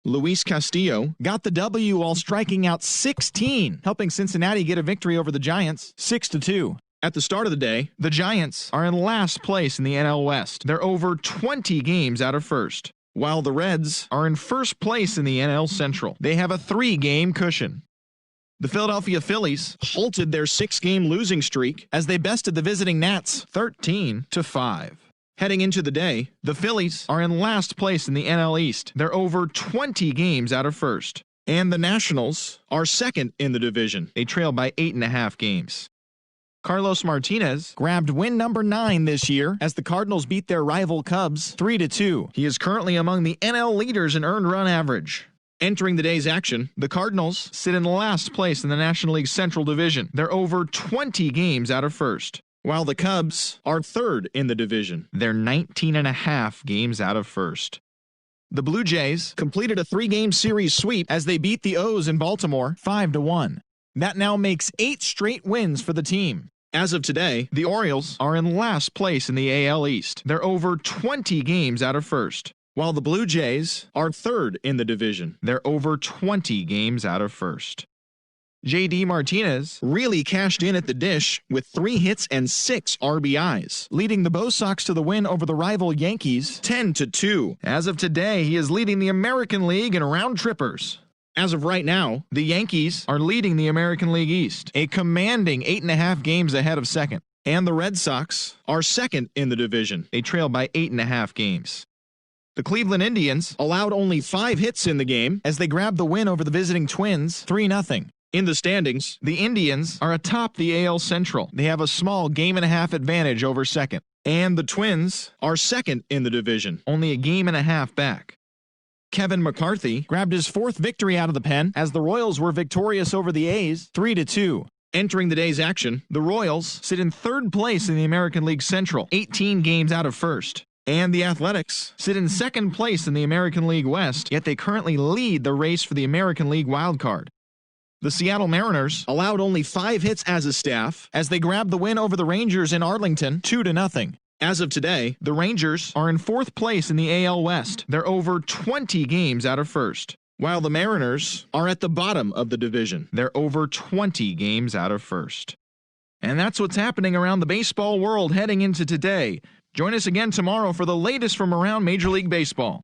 Luis Castillo got the W while striking out 16, helping Cincinnati get a victory over the Giants 6-2. At the start of the day, the Giants are in last place in the NL West. They're over 20 games out of first, while the Reds are in first place in the NL Central. They have a 3-game cushion. The Philadelphia Phillies halted their 6-game losing streak as they bested the visiting Nats 13-5. Heading into the day, the Phillies are in last place in the NL East. They're over 20 games out of first. And the Nationals are second in the division. They trail by 8.5 games. Carlos Martinez grabbed win number 9 this year as the Cardinals beat their rival Cubs 3-2. He is currently among the NL leaders in earned run average. Entering the day's action, the Cardinals sit in last place in the National League Central Division. They're over 20 games out of first, while the Cubs are third in the division. They're 19.5 games out of first. The Blue Jays completed a 3-game series sweep as they beat the O's in Baltimore 5-1. That now makes 8 straight wins for the team. As of today, the Orioles are in last place in the AL East. They're over 20 games out of first, while the Blue Jays are third in the division. They're over 20 games out of first. J.D. Martinez really cashed in at the dish with 3 hits and 6 RBIs, leading the Bo Sox to the win over the rival Yankees 10-2. As of today, he is leading the American League in round trippers. As of right now, the Yankees are leading the American League East, a commanding 8.5 games ahead of second. And the Red Sox are second in the division. They trail by 8.5 games. The Cleveland Indians allowed only 5 hits in the game as they grabbed the win over the visiting Twins 3-0. In the standings, the Indians are atop the AL Central. They have a small 1.5-game advantage over second. And the Twins are second in the division, only a 1.5 games back. Kevin McCarthy grabbed his 4th victory out of the pen as the Royals were victorious over the A's 3-2. Entering the day's action, the Royals sit in 3rd place in the American League Central, 18 games out of first. And the Athletics sit in 2nd place in the American League West, yet they currently lead the race for the American League wildcard. The Seattle Mariners allowed only 5 hits as a staff as they grabbed the win over the Rangers in Arlington 2-0. As of today, the Rangers are in 4th place in the AL West. They're over 20 games out of first, while the Mariners are at the bottom of the division. They're over 20 games out of first. And that's what's happening around the baseball world heading into today. Join us again tomorrow for the latest from around Major League Baseball.